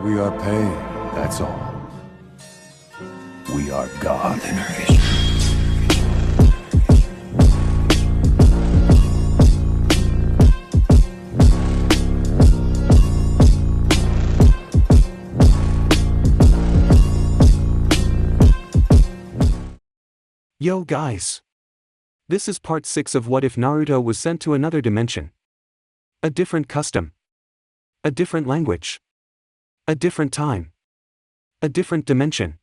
We are paid, that's all. We are God. Yo guys! This is part 6 of What If Naruto was sent to another dimension. A different custom. A different language. A different time. A different dimension.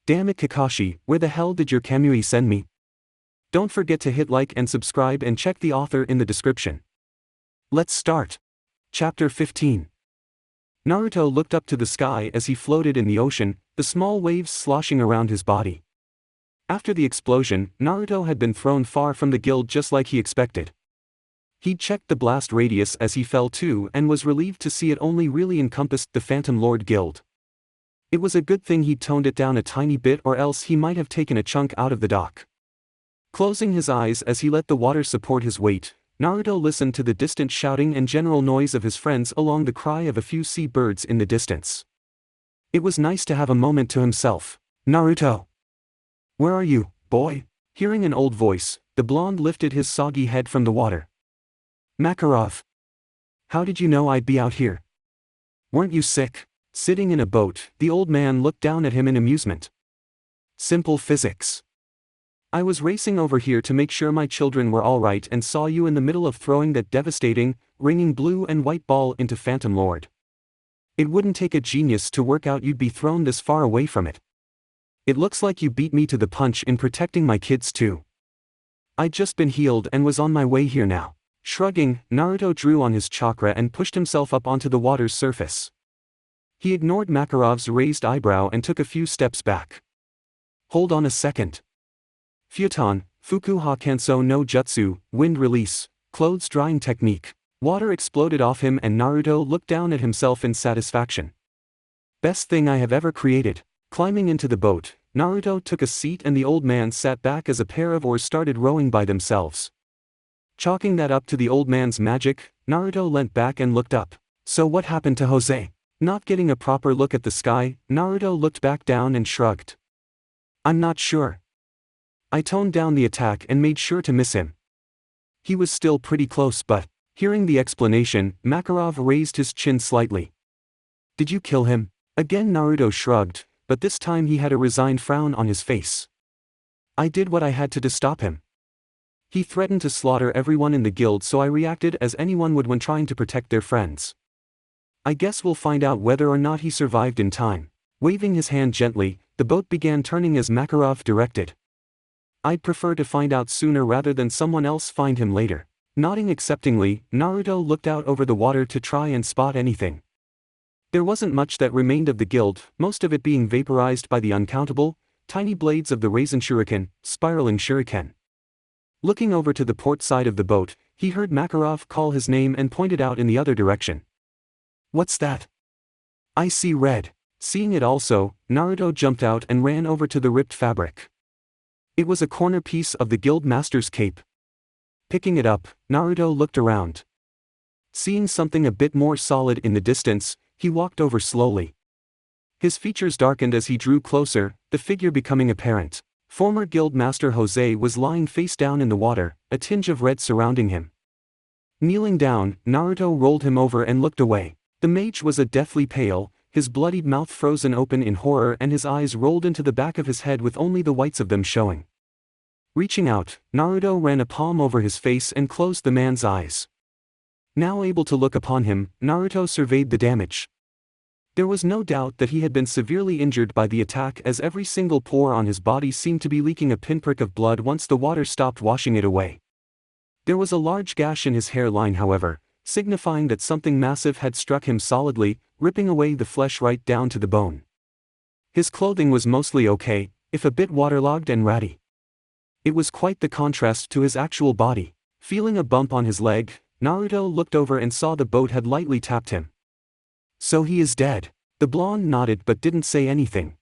Damn it Kakashi, where the hell did your Kamui send me? Don't forget to hit like and subscribe and check the author in the description. Let's start. Chapter 15. Naruto looked up to the sky as he floated in the ocean, the small waves sloshing around his body. After the explosion, Naruto had been thrown far from the guild just like he expected. He'd checked the blast radius as he fell too and was relieved to see it only really encompassed the Phantom Lord Guild. It was a good thing he'd toned it down a tiny bit or else he might have taken a chunk out of the dock. Closing his eyes as he let the water support his weight, Naruto listened to the distant shouting and general noise of his friends along the cry of a few sea birds in the distance. It was nice to have a moment to himself. Naruto! Where are you, boy? Hearing an old voice, the blonde lifted his soggy head from the water. Makarov. How did you know I'd be out here? Weren't you sick? Sitting in a boat, the old man looked down at him in amusement. Simple physics. I was racing over here to make sure my children were all right and saw you in the middle of throwing that devastating, ringing blue and white ball into Phantom Lord. It wouldn't take a genius to work out you'd be thrown this far away from it. It looks like you beat me to the punch in protecting my kids too. I'd just been healed and was on my way here now. Shrugging, Naruto drew on his chakra and pushed himself up onto the water's surface. He ignored Makarov's raised eyebrow and took a few steps back. Hold on a second. Futon, Fukuha Kanso no Jutsu, wind release, clothes drying technique. Water exploded off him and Naruto looked down at himself in satisfaction. Best thing I have ever created. Climbing into the boat, Naruto took a seat and the old man sat back as a pair of oars started rowing by themselves. Chalking that up to the old man's magic, Naruto leant back and looked up. So what happened to Jose? Not getting a proper look at the sky, Naruto looked back down and shrugged. I'm not sure. I toned down the attack and made sure to miss him. He was still pretty close but, hearing the explanation, Makarov raised his chin slightly. Did you kill him? Again Naruto shrugged, but this time he had a resigned frown on his face. I did what I had to stop him. He threatened to slaughter everyone in the guild so I reacted as anyone would when trying to protect their friends. I guess we'll find out whether or not he survived in time. Waving his hand gently, the boat began turning as Makarov directed. I'd prefer to find out sooner rather than someone else find him later. Nodding acceptingly, Naruto looked out over the water to try and spot anything. There wasn't much that remained of the guild, most of it being vaporized by the uncountable, tiny blades of the Raisin Shuriken, spiraling shuriken. Looking over to the port side of the boat, he heard Makarov call his name and pointed out in the other direction. What's that? I see red. Seeing it also, Naruto jumped out and ran over to the ripped fabric. It was a corner piece of the guild master's cape. Picking it up, Naruto looked around. Seeing something a bit more solid in the distance, he walked over slowly. His features darkened as he drew closer, the figure becoming apparent. Former guild master Jose was lying face down in the water, a tinge of red surrounding him. Kneeling down, Naruto rolled him over and looked away. The mage was a deathly pale, his bloodied mouth frozen open in horror and his eyes rolled into the back of his head with only the whites of them showing. Reaching out, Naruto ran a palm over his face and closed the man's eyes. Now able to look upon him, Naruto surveyed the damage. There was no doubt that he had been severely injured by the attack as every single pore on his body seemed to be leaking a pinprick of blood once the water stopped washing it away. There was a large gash in his hairline however, signifying that something massive had struck him solidly, ripping away the flesh right down to the bone. His clothing was mostly okay, if a bit waterlogged and ratty. It was quite the contrast to his actual body. Feeling a bump on his leg, Naruto looked over and saw the boat had lightly tapped him. So he is dead. The blonde nodded but didn't say anything.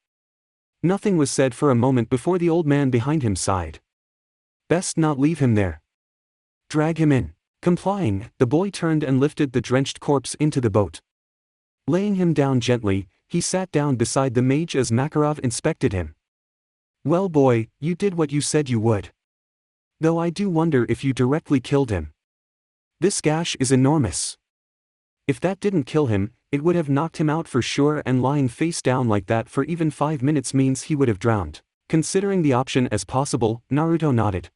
Nothing was said for a moment before the old man behind him sighed. Best not leave him there. Drag him in. Complying, the boy turned and lifted the drenched corpse into the boat. Laying him down gently, he sat down beside the mage as Makarov inspected him. Well boy, you did what you said you would. Though I do wonder if you directly killed him. This gash is enormous. If that didn't kill him, it would have knocked him out for sure, and lying face down like that for even 5 minutes means he would have drowned. Considering the option as possible, Naruto nodded.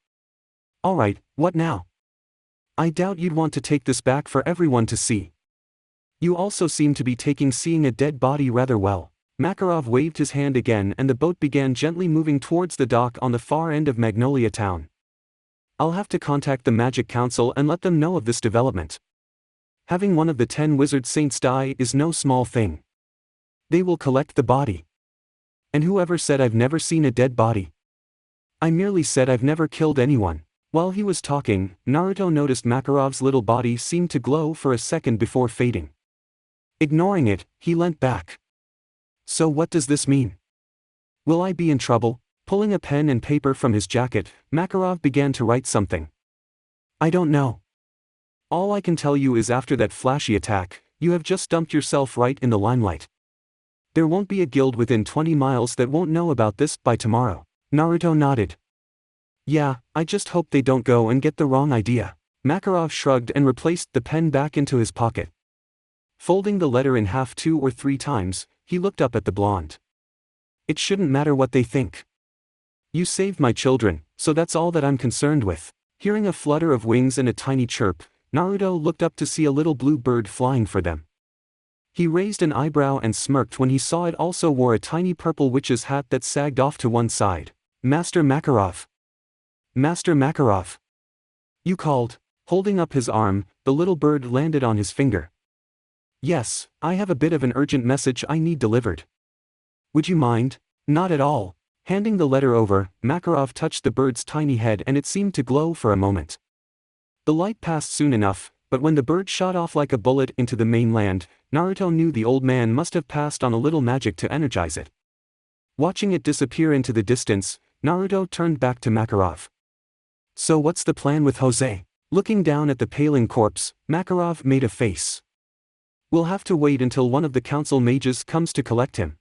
Alright, what now? I doubt you'd want to take this back for everyone to see. You also seem to be taking seeing a dead body rather well. Makarov waved his hand again and the boat began gently moving towards the dock on the far end of Magnolia Town. I'll have to contact the Magic Council and let them know of this development. Having one of the 10 wizard saints die is no small thing. They will collect the body. And whoever said I've never seen a dead body? I merely said I've never killed anyone. While he was talking, Naruto noticed Makarov's little body seemed to glow for a second before fading. Ignoring it, he leant back. So what does this mean? Will I be in trouble? Pulling a pen and paper from his jacket, Makarov began to write something. I don't know. All I can tell you is after that flashy attack, you have just dumped yourself right in the limelight. There won't be a guild within 20 miles that won't know about this by tomorrow. Naruto nodded. Yeah, I just hope they don't go and get the wrong idea. Makarov shrugged and replaced the pen back into his pocket. Folding the letter in half 2 or 3 times, he looked up at the blonde. It shouldn't matter what they think. You saved my children, so that's all that I'm concerned with. Hearing a flutter of wings and a tiny chirp, Naruto looked up to see a little blue bird flying for them. He raised an eyebrow and smirked when he saw it also wore a tiny purple witch's hat that sagged off to one side. Master Makarov. Master Makarov. You called. Holding up his arm, the little bird landed on his finger. Yes, I have a bit of an urgent message I need delivered. Would you mind? Not at all. Handing the letter over, Makarov touched the bird's tiny head and it seemed to glow for a moment. The light passed soon enough, but when the bird shot off like a bullet into the mainland, Naruto knew the old man must have passed on a little magic to energize it. Watching it disappear into the distance, Naruto turned back to Makarov. So what's the plan with Jose? Looking down at the paling corpse, Makarov made a face. We'll have to wait until one of the council mages comes to collect him.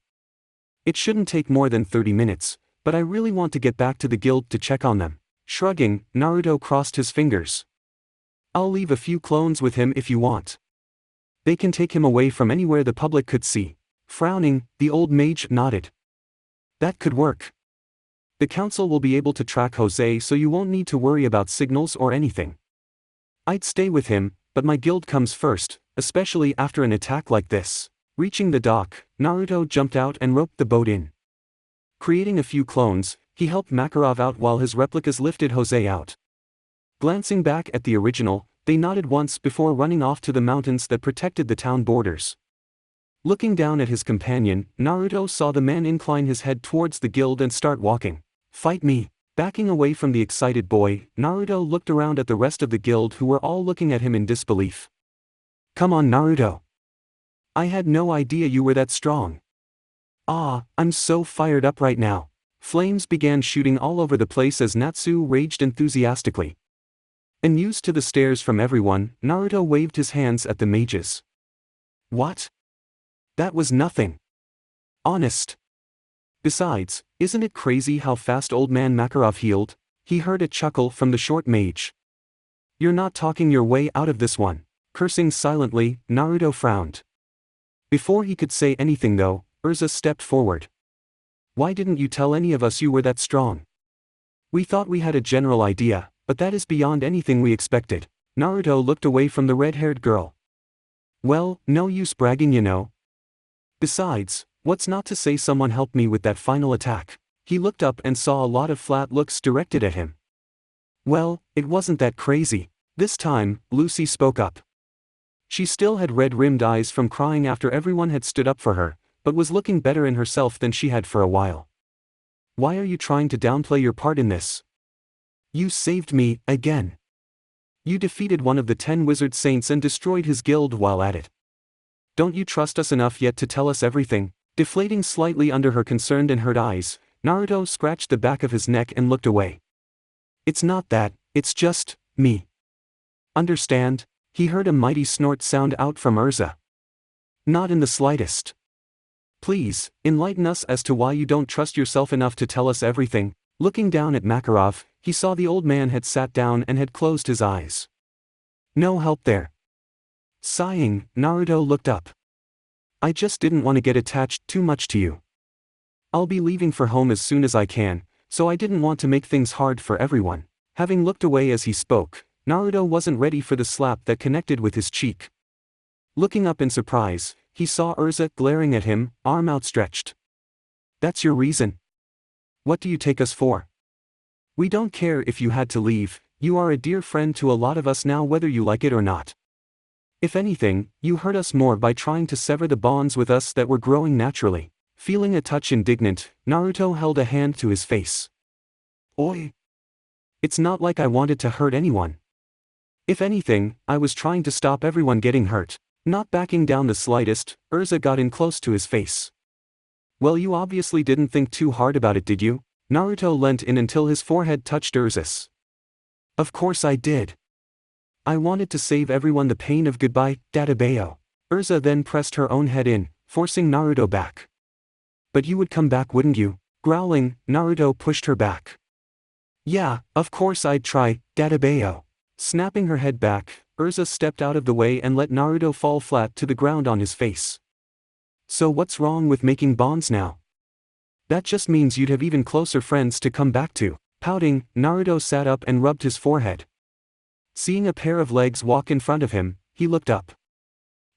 It shouldn't take more than 30 minutes, but I really want to get back to the guild to check on them. Shrugging, Naruto crossed his fingers. I'll leave a few clones with him if you want. They can take him away from anywhere the public could see. Frowning, the old mage nodded. That could work. The council will be able to track Jose, so you won't need to worry about signals or anything. I'd stay with him, but my guild comes first, especially after an attack like this. Reaching the dock, Naruto jumped out and roped the boat in. Creating a few clones, he helped Makarov out while his replicas lifted Jose out. Glancing back at the original, they nodded once before running off to the mountains that protected the town borders. Looking down at his companion, Naruto saw the man incline his head towards the guild and start walking. Fight me. Backing away from the excited boy, Naruto looked around at the rest of the guild who were all looking at him in disbelief. Come on Naruto. I had no idea you were that strong. Ah, I'm so fired up right now. Flames began shooting all over the place as Natsu raged enthusiastically. Unused to the stares from everyone, Naruto waved his hands at the mages. What? That was nothing. Honest. Besides, isn't it crazy how fast old man Makarov healed? He heard a chuckle from the short mage. You're not talking your way out of this one. Cursing silently, Naruto frowned. Before he could say anything though, Urza stepped forward. Why didn't you tell any of us you were that strong? We thought we had a general idea, but that is beyond anything we expected. Naruto looked away from the red-haired girl. Well, no use bragging you know. Besides, what's not to say someone helped me with that final attack? He looked up and saw a lot of flat looks directed at him. Well, it wasn't that crazy. This time, Lucy spoke up. She still had red-rimmed eyes from crying after everyone had stood up for her, but was looking better in herself than she had for a while. Why are you trying to downplay your part in this? You saved me, again. You defeated one of the 10 wizard saints and destroyed his guild while at it. Don't you trust us enough yet to tell us everything? Deflating slightly under her concerned and hurt eyes, Naruto scratched the back of his neck and looked away. It's not that, it's just, me. Understand? He heard a mighty snort sound out from Urza. Not in the slightest. Please, enlighten us as to why you don't trust yourself enough to tell us everything. Looking down at Makarov, he saw the old man had sat down and had closed his eyes. No help there. Sighing, Naruto looked up. I just didn't want to get attached too much to you. I'll be leaving for home as soon as I can, so I didn't want to make things hard for everyone. Having looked away as he spoke, Naruto wasn't ready for the slap that connected with his cheek. Looking up in surprise, he saw Urza glaring at him, arm outstretched. That's your reason? What do you take us for? We don't care if you had to leave, you are a dear friend to a lot of us now whether you like it or not. If anything, you hurt us more by trying to sever the bonds with us that were growing naturally. Feeling a touch indignant, Naruto held a hand to his face. Oi! It's not like I wanted to hurt anyone. If anything, I was trying to stop everyone getting hurt. Not backing down the slightest, Urza got in close to his face. Well, you obviously didn't think too hard about it, did you? Naruto leant in until his forehead touched Urza's. Of course I did. I wanted to save everyone the pain of goodbye, Dadabayo. Urza then pressed her own head in, forcing Naruto back. But you would come back, wouldn't you? Growling, Naruto pushed her back. Yeah, of course I'd try, Dadabayo. Snapping her head back, Urza stepped out of the way and let Naruto fall flat to the ground on his face. So what's wrong with making bonds now? That just means you'd have even closer friends to come back to. Pouting, Naruto sat up and rubbed his forehead. Seeing a pair of legs walk in front of him, he looked up.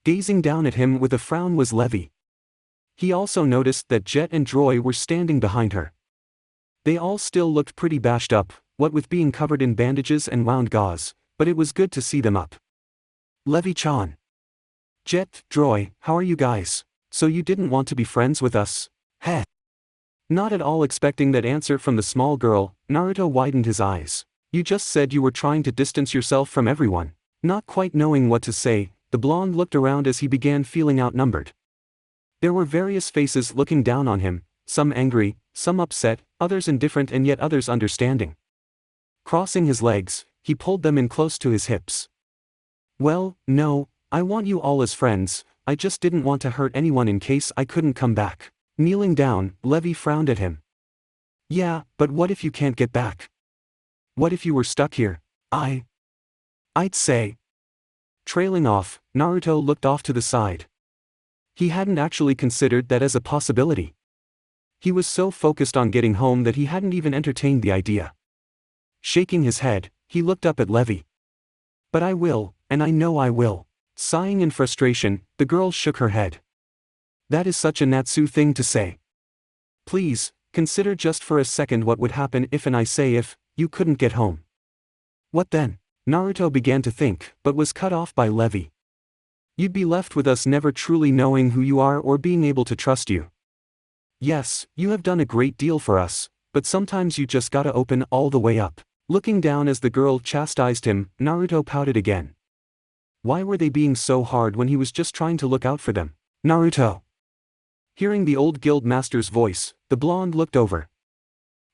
Gazing down at him with a frown was Levi. He also noticed that Jet and Droy were standing behind her. They all still looked pretty bashed up, what with being covered in bandages and wound gauze, but it was good to see them up. Levi-chan. Jet, Droy, how are you guys? So you didn't want to be friends with us? Heh. Not at all expecting that answer from the small girl, Naruto widened his eyes. You just said you were trying to distance yourself from everyone. Not quite knowing what to say, the blonde looked around as he began feeling outnumbered. There were various faces looking down on him, some angry, some upset, others indifferent and yet others understanding. Crossing his legs, he pulled them in close to his hips. Well, no, I want you all as friends, I just didn't want to hurt anyone in case I couldn't come back. Kneeling down, Levi frowned at him. Yeah, but what if you can't get back? What if you were stuck here? I'd say. Trailing off, Naruto looked off to the side. He hadn't actually considered that as a possibility. He was so focused on getting home that he hadn't even entertained the idea. Shaking his head, he looked up at Levi. But I will, and I know I will. Sighing in frustration, the girl shook her head. That is such a Natsu thing to say. Please, consider just for a second what would happen if and I say if, you couldn't get home. What then? Naruto began to think, but was cut off by Levi. You'd be left with us never truly knowing who you are or being able to trust you. Yes, you have done a great deal for us, but sometimes you just gotta open all the way up. Looking down as the girl chastised him, Naruto pouted again. Why were they being so hard when he was just trying to look out for them? Naruto. Hearing the old guild master's voice, the blonde looked over.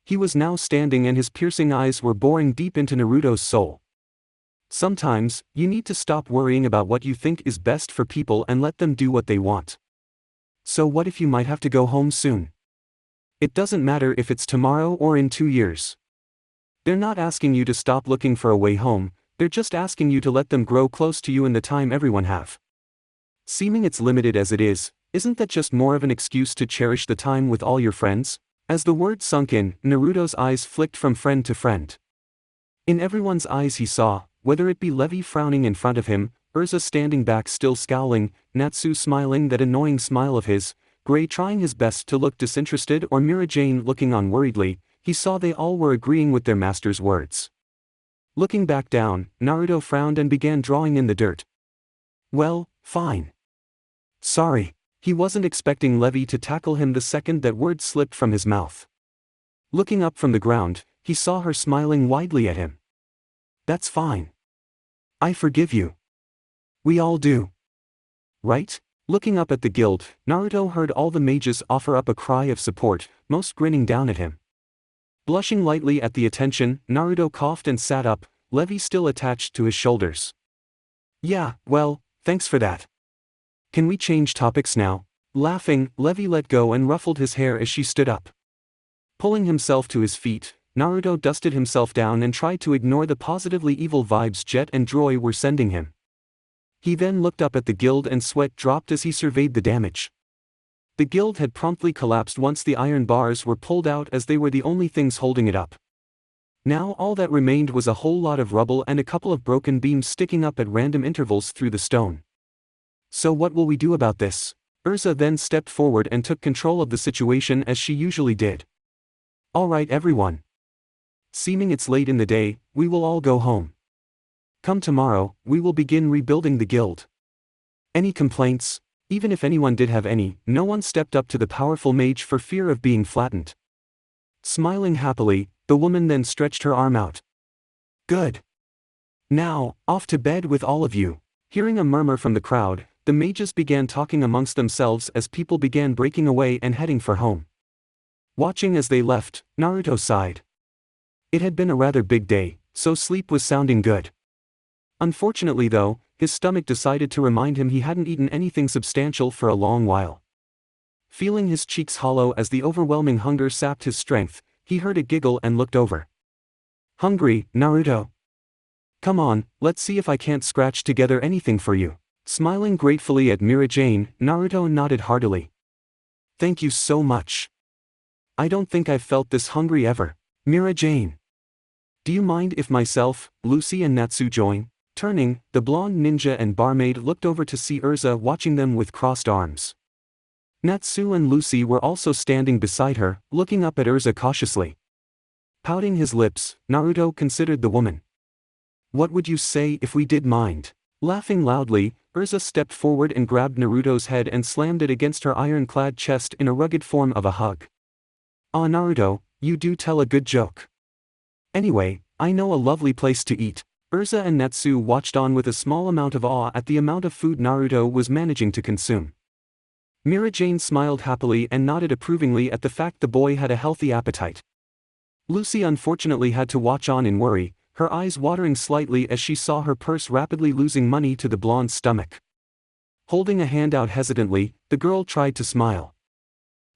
He was now standing and his piercing eyes were boring deep into Naruto's soul. Sometimes, you need to stop worrying about what you think is best for people and let them do what they want. So what if you might have to go home soon? It doesn't matter if it's tomorrow or in 2 years. They're not asking you to stop looking for a way home, they're just asking you to let them grow close to you in the time everyone have. Seeming it's limited as it is, isn't that just more of an excuse to cherish the time with all your friends? As the word sunk in, Naruto's eyes flicked from friend to friend. In everyone's eyes he saw, whether it be Levi frowning in front of him, Urza standing back still scowling, Natsu smiling that annoying smile of his, Gray trying his best to look disinterested or Mira-Jane looking on worriedly, he saw they all were agreeing with their master's words. Looking back down, Naruto frowned and began drawing in the dirt. Well, fine. Sorry. He wasn't expecting Levi to tackle him the second that word slipped from his mouth. Looking up from the ground, he saw her smiling widely at him. That's fine. I forgive you. We all do. Right? Looking up at the guild, Naruto heard all the mages offer up a cry of support, most grinning down at him. Blushing lightly at the attention, Naruto coughed and sat up, Levi still attached to his shoulders. Yeah, well, thanks for that. Can we change topics now? Laughing, Levi let go and ruffled his hair as she stood up. Pulling himself to his feet, Naruto dusted himself down and tried to ignore the positively evil vibes Jet and Droy were sending him. He then looked up at the guild and sweat dropped as he surveyed the damage. The guild had promptly collapsed once the iron bars were pulled out, as they were the only things holding it up. Now all that remained was a whole lot of rubble and a couple of broken beams sticking up at random intervals through the stone. So what will we do about this? Urza then stepped forward and took control of the situation as she usually did. Alright everyone. Seeming it's late in the day, we will all go home. Come tomorrow, we will begin rebuilding the guild. Any complaints? Even if anyone did have any, no one stepped up to the powerful mage for fear of being flattened. Smiling happily, the woman then stretched her arm out. Good. Now, off to bed with all of you. Hearing a murmur from the crowd, the mages began talking amongst themselves as people began breaking away and heading for home. Watching as they left, Naruto sighed. It had been a rather big day, so sleep was sounding good. Unfortunately though, his stomach decided to remind him he hadn't eaten anything substantial for a long while. Feeling his cheeks hollow as the overwhelming hunger sapped his strength, he heard a giggle and looked over. Hungry, Naruto? Come on, let's see if I can't scratch together anything for you. Smiling gratefully at Mira-Jane, Naruto nodded heartily. Thank you so much. I don't think I've felt this hungry ever. Mira-Jane. Do you mind if myself, Lucy and Natsu join? Turning, the blonde ninja and barmaid looked over to see Urza watching them with crossed arms. Natsu and Lucy were also standing beside her, looking up at Urza cautiously. Pouting his lips, Naruto considered the woman. What would you say if we did mind? Laughing loudly, Urza stepped forward and grabbed Naruto's head and slammed it against her iron-clad chest in a rugged form of a hug. Ah, Naruto, you do tell a good joke. Anyway, I know a lovely place to eat. Urza and Natsu watched on with a small amount of awe at the amount of food Naruto was managing to consume. Mira-Jane smiled happily and nodded approvingly at the fact the boy had a healthy appetite. Lucy unfortunately had to watch on in worry, her eyes watering slightly as she saw her purse rapidly losing money to the blonde's stomach. Holding a hand out hesitantly, the girl tried to smile.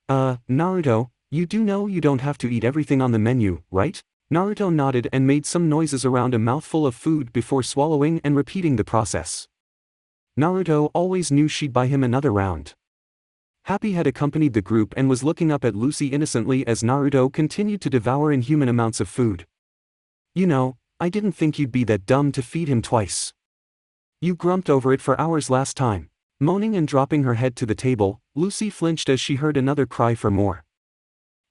Naruto, you do know you don't have to eat everything on the menu, right? Naruto nodded and made some noises around a mouthful of food before swallowing and repeating the process. Naruto always knew she'd buy him another round. Happy had accompanied the group and was looking up at Lucy innocently as Naruto continued to devour inhuman amounts of food. You know, I didn't think you'd be that dumb to feed him twice. You grumped over it for hours last time. Moaning and dropping her head to the table, Lucy flinched as she heard another cry for more.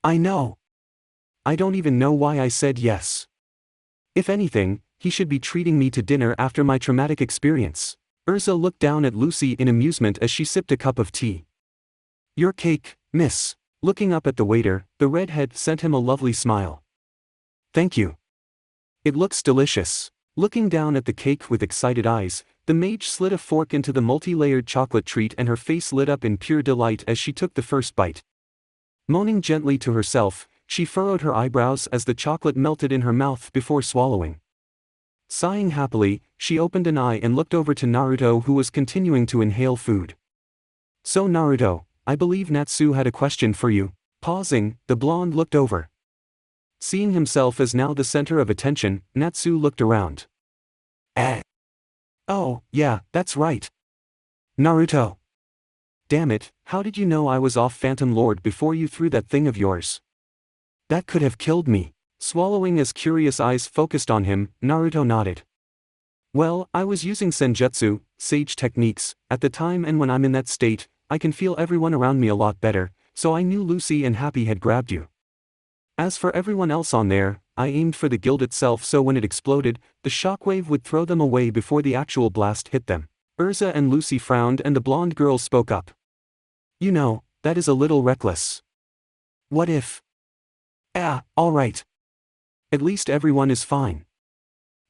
I know. I don't even know why I said yes. If anything, he should be treating me to dinner after my traumatic experience. Urza looked down at Lucy in amusement as she sipped a cup of tea. Your cake, miss. Looking up at the waiter, the redhead sent him a lovely smile. Thank you. It looks delicious. Looking down at the cake with excited eyes, the mage slid a fork into the multi-layered chocolate treat and her face lit up in pure delight as she took the first bite. Moaning gently to herself, she furrowed her eyebrows as the chocolate melted in her mouth before swallowing. Sighing happily, she opened an eye and looked over to Naruto, who was continuing to inhale food. So Naruto, I believe Natsu had a question for you. Pausing, the blonde looked over. Seeing himself as now the center of attention, Natsu looked around. Oh, yeah, that's right. Naruto. Damn it, how did you know I was off Phantom Lord before you threw that thing of yours? That could have killed me. Swallowing as curious eyes focused on him, Naruto nodded. Well, I was using senjutsu, sage techniques, at the time, and when I'm in that state, I can feel everyone around me a lot better, so I knew Lucy and Happy had grabbed you. As for everyone else on there, I aimed for the guild itself so when it exploded, the shockwave would throw them away before the actual blast hit them. Urza and Lucy frowned and the blonde girl spoke up. You know, that is a little reckless. What if? Alright. At least everyone is fine.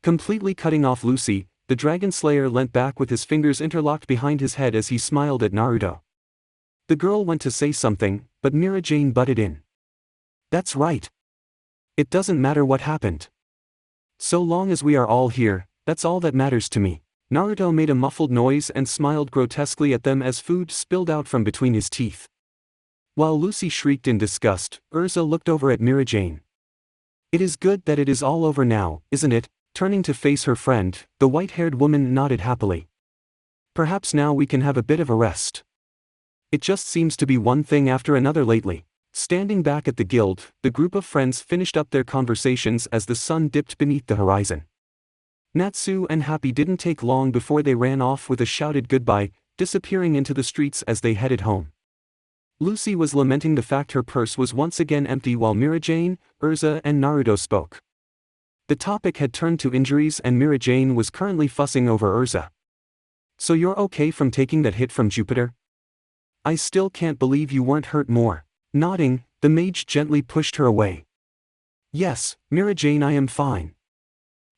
Completely cutting off Lucy, the Dragon Slayer leant back with his fingers interlocked behind his head as he smiled at Naruto. The girl went to say something, but Mira-Jane butted in. That's right. It doesn't matter what happened. So long as we are all here, that's all that matters to me. Naruto made a muffled noise and smiled grotesquely at them as food spilled out from between his teeth. While Lucy shrieked in disgust, Urza looked over at Mira Jane. "It is good that it is all over now, isn't it?" Turning to face her friend, the white-haired woman nodded happily. "Perhaps now we can have a bit of a rest. It just seems to be one thing after another lately." Standing back at the guild, the group of friends finished up their conversations as the sun dipped beneath the horizon. Natsu and Happy didn't take long before they ran off with a shouted goodbye, disappearing into the streets as they headed home. Lucy was lamenting the fact her purse was once again empty while Mira Jane, Urza and Naruto spoke. The topic had turned to injuries and Mira Jane was currently fussing over Urza. "So you're okay from taking that hit from Jupiter? I still can't believe you weren't hurt more." Nodding, the mage gently pushed her away. "Yes, Mira Jane, I am fine.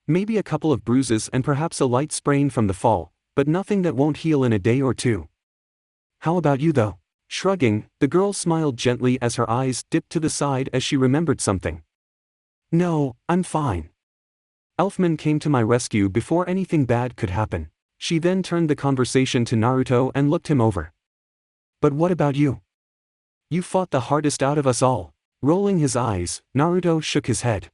Maybe a couple of bruises and perhaps a light sprain from the fall, but nothing that won't heal in a day or two. How about you though?" Shrugging, the girl smiled gently as her eyes dipped to the side as she remembered something. "No, I'm fine. Elfman came to my rescue before anything bad could happen." She then turned the conversation to Naruto and looked him over. "But what about you? You fought the hardest out of us all." Rolling his eyes, Naruto shook his head.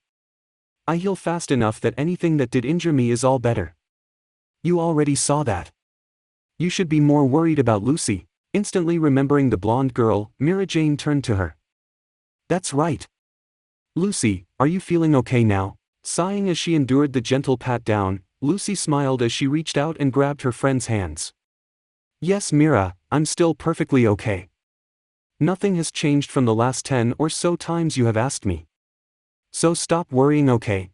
"I heal fast enough that anything that did injure me is all better. You already saw that. You should be more worried about Lucy." Instantly remembering the blonde girl, Mira Jane turned to her. "That's right. Lucy, are you feeling okay now?" Sighing as she endured the gentle pat down, Lucy smiled as she reached out and grabbed her friend's hands. "Yes, Mira, I'm still perfectly okay. Nothing has changed from the last 10 or so times you have asked me. So stop worrying, okay?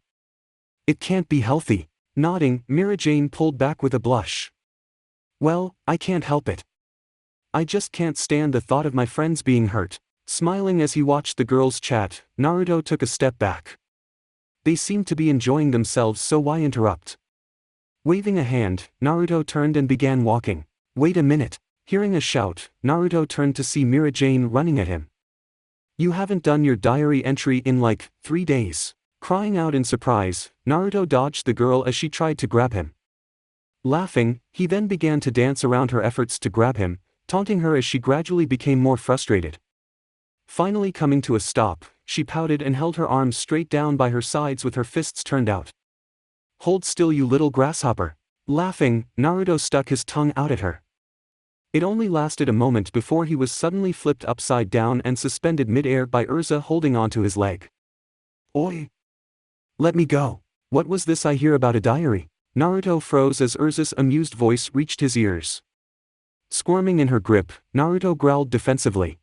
It can't be healthy." Nodding, Mira Jane pulled back with a blush. "Well, I can't help it. I just can't stand the thought of my friends being hurt." Smiling as he watched the girls chat, Naruto took a step back. They seemed to be enjoying themselves, so why interrupt? Waving a hand, Naruto turned and began walking. "Wait a minute." Hearing a shout, Naruto turned to see Mira Jane running at him. "You haven't done your diary entry in like 3 days. Crying out in surprise, Naruto dodged the girl as she tried to grab him. Laughing, he then began to dance around her efforts to grab him, taunting her as she gradually became more frustrated. Finally coming to a stop, she pouted and held her arms straight down by her sides with her fists turned out. "Hold still, you little grasshopper." Laughing, Naruto stuck his tongue out at her. It only lasted a moment before he was suddenly flipped upside down and suspended mid-air by Urza holding onto his leg. "Oi! Let me go. What was this I hear about a diary?" Naruto froze as Urza's amused voice reached his ears. Squirming in her grip, Naruto growled defensively.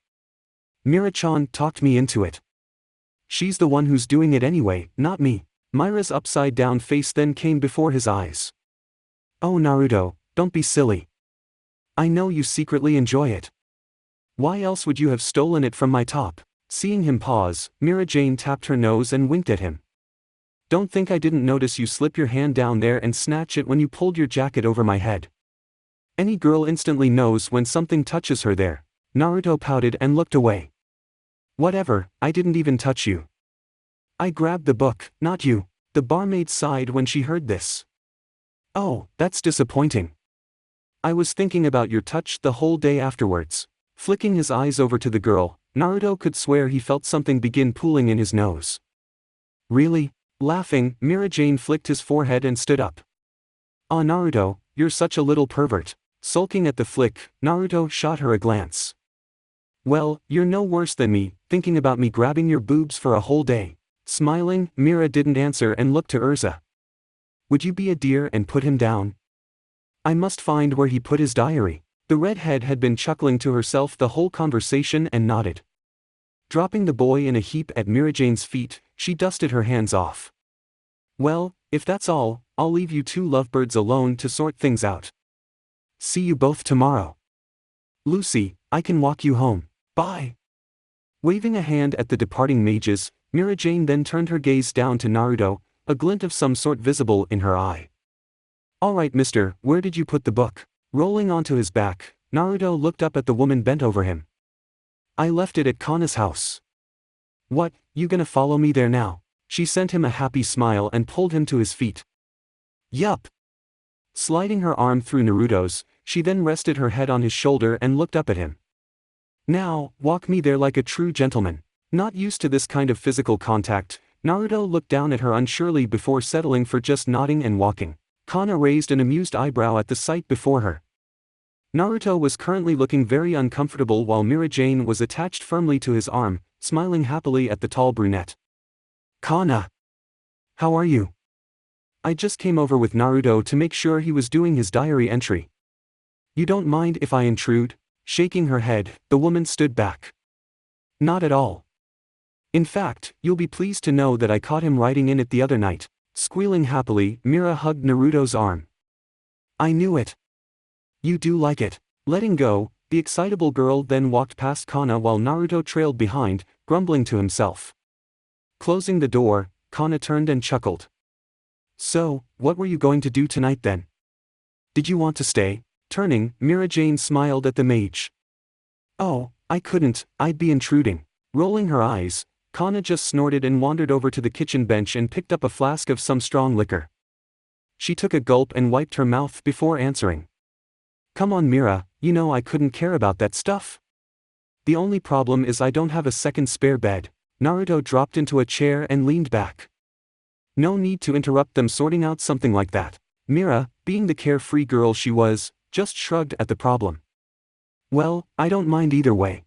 "Mira-chan talked me into it. She's the one who's doing it anyway, not me." Mira's upside-down face then came before his eyes. "Oh Naruto, don't be silly. I know you secretly enjoy it. Why else would you have stolen it from my top?" Seeing him pause, Mira Jane tapped her nose and winked at him. "Don't think I didn't notice you slip your hand down there and snatch it when you pulled your jacket over my head. Any girl instantly knows when something touches her there." Naruto pouted and looked away. "Whatever, I didn't even touch you. I grabbed the book, not you." The barmaid sighed when she heard this. "Oh, that's disappointing. I was thinking about your touch the whole day afterwards." Flicking his eyes over to the girl, Naruto could swear he felt something begin pooling in his nose. "Really?" Laughing, Mira Jane flicked his forehead and stood up. "Aw Naruto, you're such a little pervert." Sulking at the flick, Naruto shot her a glance. "Well, you're no worse than me, thinking about me grabbing your boobs for a whole day." Smiling, Mira didn't answer and looked to Urza. "Would you be a dear and put him down? I must find where he put his diary." The redhead had been chuckling to herself the whole conversation and nodded. Dropping the boy in a heap at Mira Jane's feet, she dusted her hands off. "Well, if that's all, I'll leave you two lovebirds alone to sort things out. See you both tomorrow. Lucy, I can walk you home. Bye." Waving a hand at the departing mages, Mira Jane then turned her gaze down to Naruto, a glint of some sort visible in her eye. "All right, mister, where did you put the book?" Rolling onto his back, Naruto looked up at the woman bent over him. "I left it at Kana's house." "What, you gonna follow me there now?" She sent him a happy smile and pulled him to his feet. "Yup. Sliding her arm through Naruto's, she then rested her head on his shoulder and looked up at him. Now, walk me there like a true gentleman. Not used to this kind of physical contact, Naruto looked down at her unsurely before settling for just nodding and walking. Kana raised an amused eyebrow at the sight before her. Naruto was currently looking very uncomfortable while Mira Jane was attached firmly to his arm, smiling happily at the tall brunette. Kana! How are you? I just came over with Naruto to make sure he was doing his diary entry. You don't mind if I intrude? Shaking her head, the woman stood back. Not at all. In fact, you'll be pleased to know that I caught him writing in it the other night. Squealing happily, Mira hugged Naruto's arm. I knew it. You do like it. Letting go, the excitable girl then walked past Kana while Naruto trailed behind, grumbling to himself. Closing the door, Kana turned and chuckled. So, what were you going to do tonight then? Did you want to stay? Turning, Mira Jane smiled at the mage. Oh, I couldn't, I'd be intruding. Rolling her eyes, Kana just snorted and wandered over to the kitchen bench and picked up a flask of some strong liquor. She took a gulp and wiped her mouth before answering. Come on Mira, you know I couldn't care about that stuff. The only problem is I don't have a second spare bed. Naruto dropped into a chair and leaned back. No need to interrupt them sorting out something like that. Mira, being the carefree girl she was, just shrugged at the problem. Well, I don't mind either way.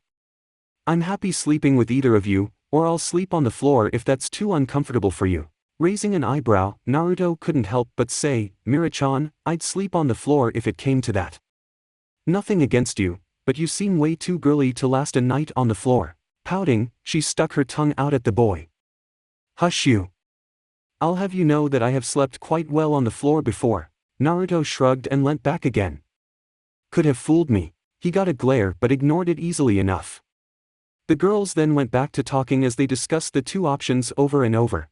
I'm happy sleeping with either of you, or I'll sleep on the floor if that's too uncomfortable for you. Raising an eyebrow, Naruto couldn't help but say, Mira-chan, I'd sleep on the floor if it came to that. Nothing against you, but you seem way too girly to last a night on the floor. Pouting, she stuck her tongue out at the boy. Hush you. I'll have you know that I have slept quite well on the floor before. Naruto shrugged and leant back again. Could have fooled me. He got a glare but ignored it easily enough. The girls then went back to talking as they discussed the two options over and over.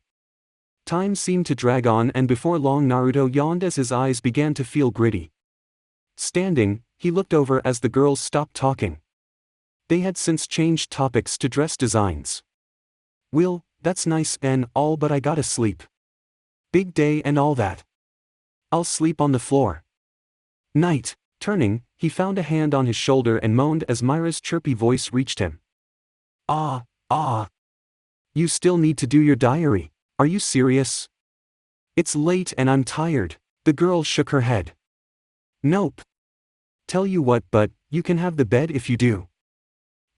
Time seemed to drag on and before long Naruto yawned as his eyes began to feel gritty. Standing, he looked over as the girls stopped talking. They had since changed topics to dress designs. Will, that's nice and all but I gotta sleep. Big day and all that. I'll sleep on the floor. Night. Turning, he found a hand on his shoulder and moaned as Myra's chirpy voice reached him. Ah. You still need to do your diary. Are you serious? It's late and I'm tired. The girl shook her head. Nope. Tell you what, but you can have the bed if you do.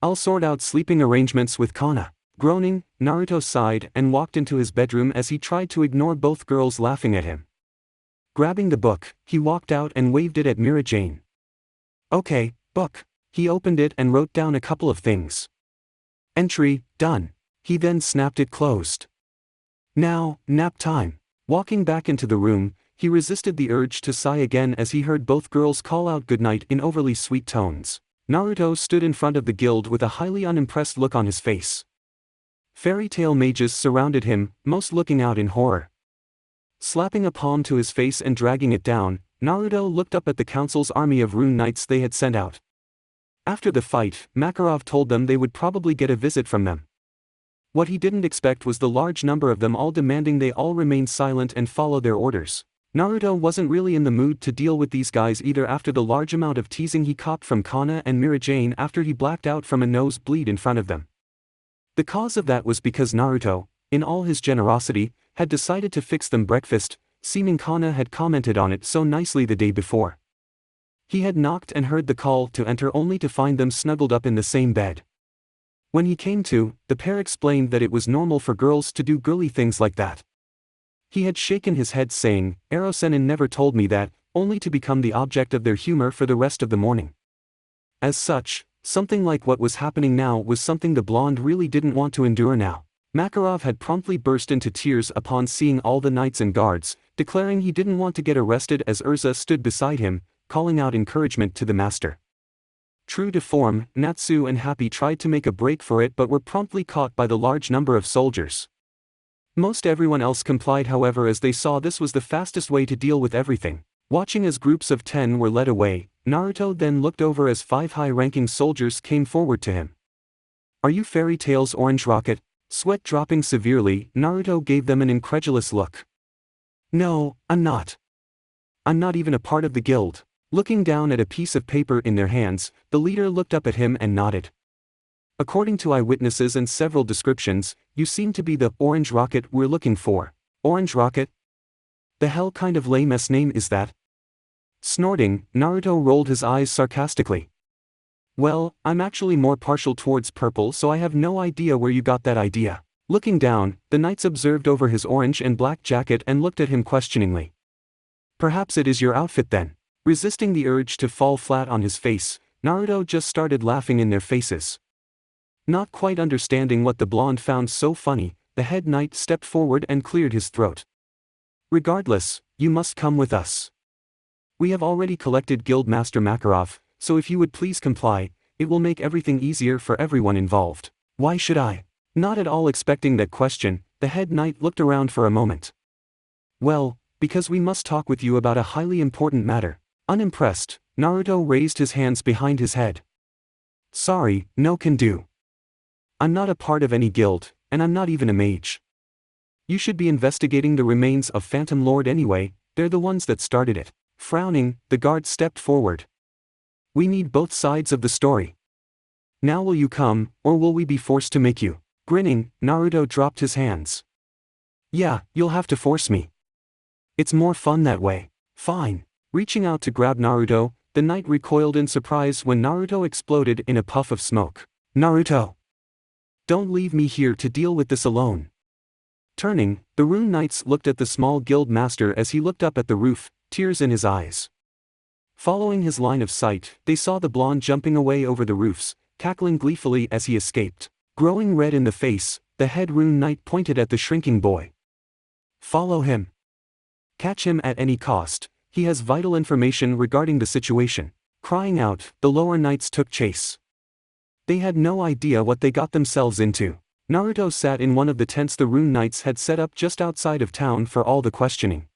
I'll sort out sleeping arrangements with Kana. Groaning, Naruto sighed and walked into his bedroom as he tried to ignore both girls laughing at him. Grabbing the book, he walked out and waved it at Mira Jane. Okay, book. He opened it and wrote down a couple of things. Entry, done. He then snapped it closed. Now, nap time. Walking back into the room, he resisted the urge to sigh again as he heard both girls call out goodnight in overly sweet tones. Naruto stood in front of the guild with a highly unimpressed look on his face. Fairy tale mages surrounded him, most looking out in horror. Slapping a palm to his face and dragging it down, Naruto looked up at the council's army of rune knights they had sent out. After the fight, Makarov told them they would probably get a visit from them. What he didn't expect was the large number of them all demanding they all remain silent and follow their orders. Naruto wasn't really in the mood to deal with these guys either after the large amount of teasing he copped from Kana and Mira Jane after he blacked out from a nosebleed in front of them. The cause of that was because Naruto, in all his generosity, had decided to fix them breakfast, seeming Kana had commented on it so nicely the day before. He had knocked and heard the call to enter only to find them snuggled up in the same bed. When he came to, the pair explained that it was normal for girls to do girly things like that. He had shaken his head saying, Erosenin never told me that, only to become the object of their humor for the rest of the morning. As such, something like what was happening now was something the blonde really didn't want to endure now. Makarov had promptly burst into tears upon seeing all the knights and guards, declaring he didn't want to get arrested as Urza stood beside him, calling out encouragement to the master. True to form, Natsu and Happy tried to make a break for it but were promptly caught by the large number of soldiers. Most everyone else complied however as they saw this was the fastest way to deal with everything. Watching as groups of 10 were led away, Naruto then looked over as 5 high-ranking soldiers came forward to him. Are you Fairy Tail's Orange Rocket? Sweat dropping severely, Naruto gave them an incredulous look. No, I'm not. I'm not even a part of the guild. Looking down at a piece of paper in their hands, the leader looked up at him and nodded. According to eyewitnesses and several descriptions, you seem to be the orange rocket we're looking for. Orange rocket? The hell kind of lame-ass name is that? Snorting, Naruto rolled his eyes sarcastically. Well, I'm actually more partial towards purple, so I have no idea where you got that idea. Looking down, the knights observed over his orange and black jacket and looked at him questioningly. Perhaps it is your outfit then. Resisting the urge to fall flat on his face, Naruto just started laughing in their faces. Not quite understanding what the blonde found so funny, the head knight stepped forward and cleared his throat. Regardless, you must come with us. We have already collected Guild Master Makarov, so if you would please comply, it will make everything easier for everyone involved. Why should I? Not at all expecting that question, the head knight looked around for a moment. Well, because we must talk with you about a highly important matter. Unimpressed, Naruto raised his hands behind his head. Sorry, no can do. I'm not a part of any guild, and I'm not even a mage. You should be investigating the remains of Phantom Lord anyway, they're the ones that started it. Frowning, the guard stepped forward. We need both sides of the story. Now will you come, or will we be forced to make you? Grinning, Naruto dropped his hands. Yeah, you'll have to force me. It's more fun that way. Fine. Reaching out to grab Naruto, the knight recoiled in surprise when Naruto exploded in a puff of smoke. Naruto! Don't leave me here to deal with this alone. Turning, the Rune Knights looked at the small guild master as he looked up at the roof, tears in his eyes. Following his line of sight, they saw the blonde jumping away over the roofs, cackling gleefully as he escaped. Growing red in the face, the head Rune Knight pointed at the shrinking boy. Follow him. Catch him at any cost, he has vital information regarding the situation. Crying out, the lower knights took chase. They had no idea what they got themselves into. Naruto sat in one of the tents the Rune Knights had set up just outside of town for all the questioning.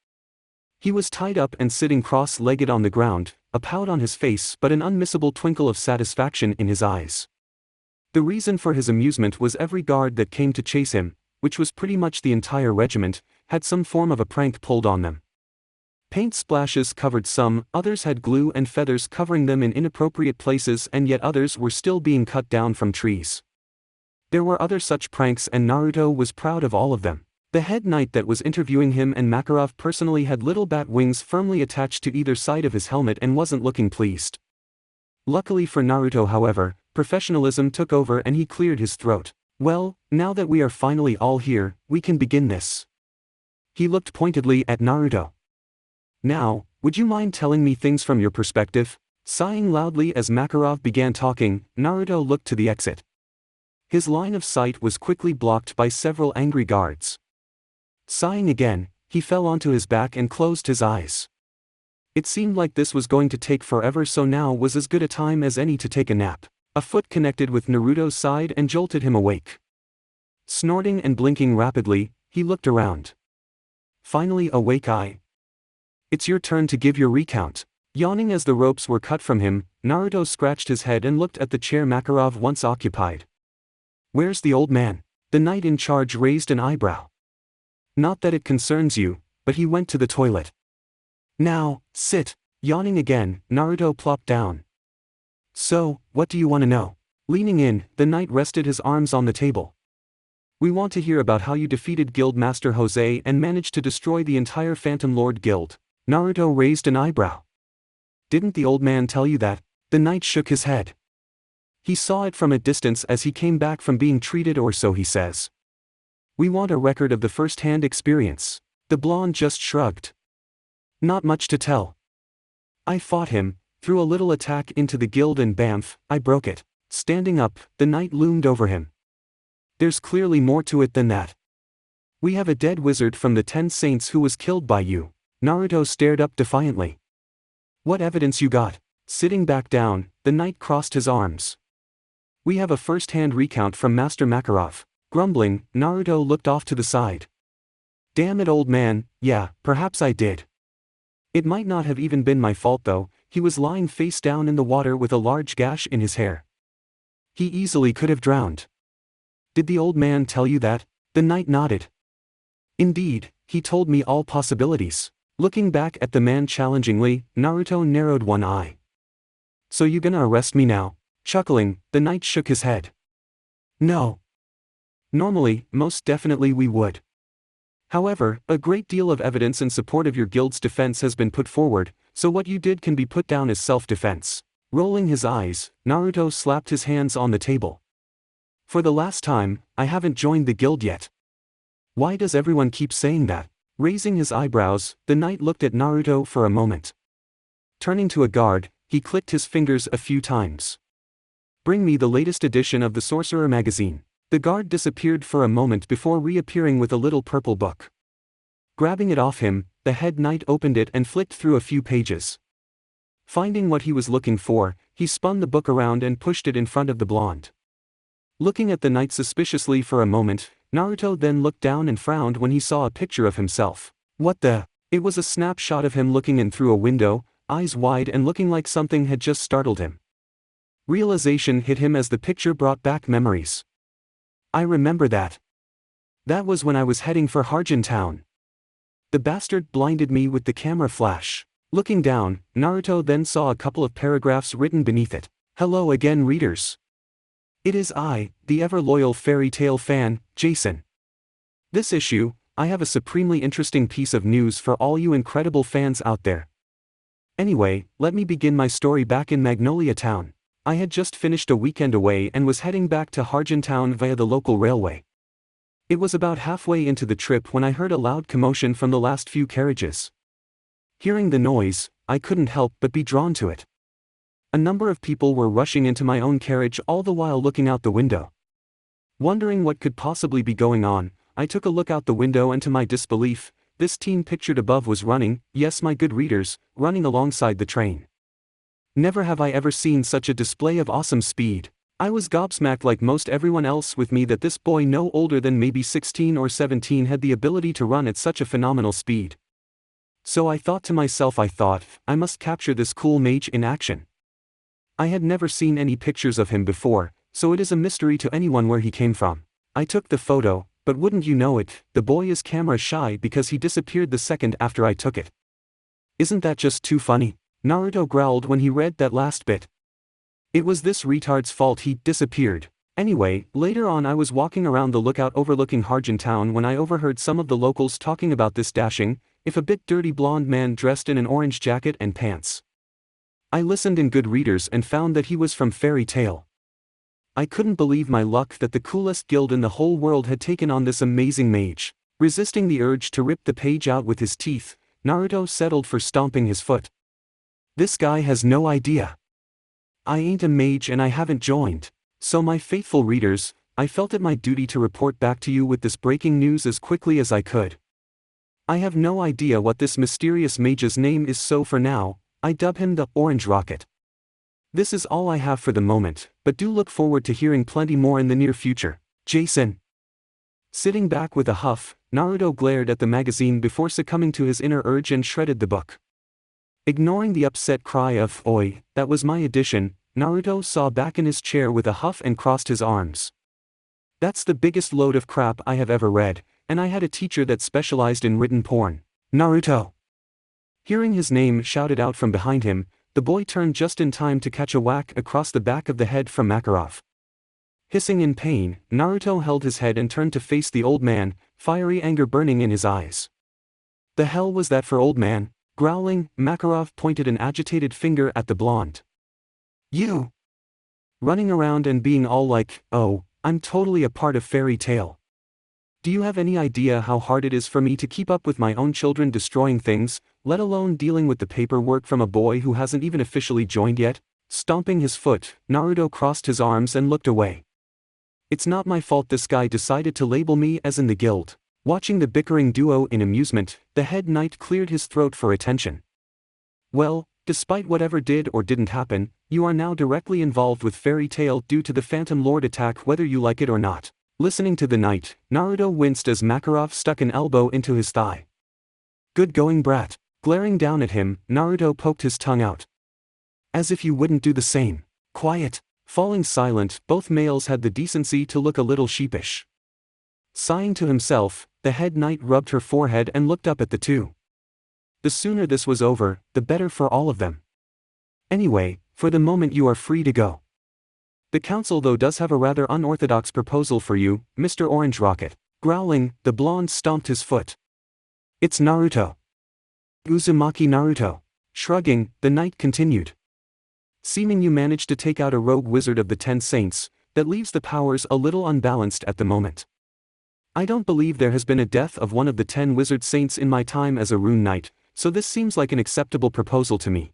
He was tied up and sitting cross-legged on the ground, a pout on his face but an unmissable twinkle of satisfaction in his eyes. The reason for his amusement was every guard that came to chase him, which was pretty much the entire regiment, had some form of a prank pulled on them. Paint splashes covered some, others had glue and feathers covering them in inappropriate places, and yet others were still being cut down from trees. There were other such pranks and Naruto was proud of all of them. The head knight that was interviewing him and Makarov personally had little bat wings firmly attached to either side of his helmet and wasn't looking pleased. Luckily for Naruto, however, professionalism took over and he cleared his throat. Well, now that we are finally all here, we can begin this. He looked pointedly at Naruto. Now, would you mind telling me things from your perspective? Sighing loudly as Makarov began talking, Naruto looked to the exit. His line of sight was quickly blocked by several angry guards. Sighing again, he fell onto his back and closed his eyes. It seemed like this was going to take forever, so now was as good a time as any to take a nap. A foot connected with Naruto's side and jolted him awake. Snorting and blinking rapidly, he looked around. Finally awake. It's your turn to give your recount. Yawning as the ropes were cut from him, Naruto scratched his head and looked at the chair Makarov once occupied. Where's the old man? The knight in charge raised an eyebrow. Not that it concerns you, but he went to the toilet. Now, sit. Yawning again, Naruto plopped down. So, what do you want to know? Leaning in, the knight rested his arms on the table. We want to hear about how you defeated Guild Master Jose and managed to destroy the entire Phantom Lord Guild. Naruto raised an eyebrow. Didn't the old man tell you that? The knight shook his head. He saw it from a distance as he came back from being treated, or so he says. We want a record of the first-hand experience. The blonde just shrugged. Not much to tell. I fought him, threw a little attack into the guild and bamf, I broke it. Standing up, the knight loomed over him. There's clearly more to it than that. We have a dead wizard from the 10 Saints who was killed by you. Naruto stared up defiantly. What evidence you got? Sitting back down, the knight crossed his arms. We have a first-hand recount from Master Makarov. Grumbling, Naruto looked off to the side. Damn it, old man, yeah, perhaps I did. It might not have even been my fault though. He was lying face down in the water with a large gash in his hair. He easily could have drowned. Did the old man tell you that? The knight nodded. Indeed, he told me all possibilities. Looking back at the man challengingly, Naruto narrowed one eye. "So you gonna arrest me now?" Chuckling, the knight shook his head. "No. Normally, most definitely we would. However, a great deal of evidence in support of your guild's defense has been put forward, so what you did can be put down as self-defense." Rolling his eyes, Naruto slapped his hands on the table. "For the last time, I haven't joined the guild yet. Why does everyone keep saying that?" Raising his eyebrows, the knight looked at Naruto for a moment. Turning to a guard, he clicked his fingers a few times. "Bring me the latest edition of the Sorcerer magazine." The guard disappeared for a moment before reappearing with a little purple book. Grabbing it off him, the head knight opened it and flicked through a few pages. Finding what he was looking for, he spun the book around and pushed it in front of the blonde. Looking at the knight suspiciously for a moment, Naruto then looked down and frowned when he saw a picture of himself. What the? It was a snapshot of him looking in through a window, eyes wide and looking like something had just startled him. Realization hit him as the picture brought back memories. "I remember that. That was when I was heading for Harjin Town. The bastard blinded me with the camera flash." Looking down, Naruto then saw a couple of paragraphs written beneath it. "Hello again, readers. It is I, the ever-loyal fairy tale fan, Jason. This issue, I have a supremely interesting piece of news for all you incredible fans out there. Anyway, let me begin my story back in Magnolia Town. I had just finished a weekend away and was heading back to Harjin Town via the local railway. It was about halfway into the trip when I heard a loud commotion from the last few carriages. Hearing the noise, I couldn't help but be drawn to it. A number of people were rushing into my own carriage, all the while looking out the window. Wondering what could possibly be going on, I took a look out the window and to my disbelief, this teen pictured above was running, yes my good readers, running alongside the train. Never have I ever seen such a display of awesome speed. I was gobsmacked like most everyone else with me that this boy no older than maybe 16 or 17 had the ability to run at such a phenomenal speed. So I thought to myself, I must capture this cool mage in action. I had never seen any pictures of him before, so it is a mystery to anyone where he came from. I took the photo, but wouldn't you know it, the boy is camera shy because he disappeared the second after I took it. Isn't that just too funny? Naruto growled when he read that last bit. It was this retard's fault he disappeared. Anyway, later on I was walking around the lookout overlooking Harjin Town when I overheard some of the locals talking about this dashing, if a bit dirty blonde man dressed in an orange jacket and pants. I listened in good readers and found that he was from Fairy Tail. I couldn't believe my luck that the coolest guild in the whole world had taken on this amazing mage. Resisting the urge to rip the page out with his teeth, Naruto settled for stomping his foot. This guy has no idea. I ain't a mage and I haven't joined. So my faithful readers, I felt it my duty to report back to you with this breaking news as quickly as I could. I have no idea what this mysterious mage's name is, so for now, I dub him the Orange Rocket. This is all I have for the moment, but do look forward to hearing plenty more in the near future. Jason. Sitting back with a huff, Naruto glared at the magazine before succumbing to his inner urge and shredded the book. Ignoring the upset cry of, "Oi, that was my edition," Naruto saw back in his chair with a huff and crossed his arms. That's the biggest load of crap I have ever read, and I had a teacher that specialized in written porn. Naruto. Hearing his name shouted out from behind him, the boy turned just in time to catch a whack across the back of the head from Makarov. Hissing in pain, Naruto held his head and turned to face the old man, fiery anger burning in his eyes. The hell was that for, old man? Growling, Makarov pointed an agitated finger at the blonde. You! Running around and being all like, "Oh, I'm totally a part of Fairy Tail. Do you have any idea how hard it is for me to keep up with my own children destroying things, let alone dealing with the paperwork from a boy who hasn't even officially joined yet?" Stomping his foot, Naruto crossed his arms and looked away. It's not my fault this guy decided to label me as in the guild. Watching the bickering duo in amusement, the head knight cleared his throat for attention. Well, despite whatever did or didn't happen, you are now directly involved with Fairy Tail due to the Phantom Lord attack, whether you like it or not. Listening to the knight, Naruto winced as Makarov stuck an elbow into his thigh. Good going, brat. Glaring down at him, Naruto poked his tongue out. As if you wouldn't do the same. Quiet. Falling silent, both males had the decency to look a little sheepish. Sighing to himself, the head knight rubbed her forehead and looked up at the two. the sooner this was over, the better for all of them. Anyway, for the moment you are free to go. The council though does have a rather unorthodox proposal for you, Mr. Orange Rocket. Growling, the blonde stomped his foot. It's Naruto. Uzumaki Naruto. Shrugging, the knight continued. Seeming you managed to take out a rogue wizard of the 10 saints, that leaves the powers a little unbalanced at the moment. I don't believe there has been a death of one of the 10 wizard saints in my time as a rune knight, so this seems like an acceptable proposal to me.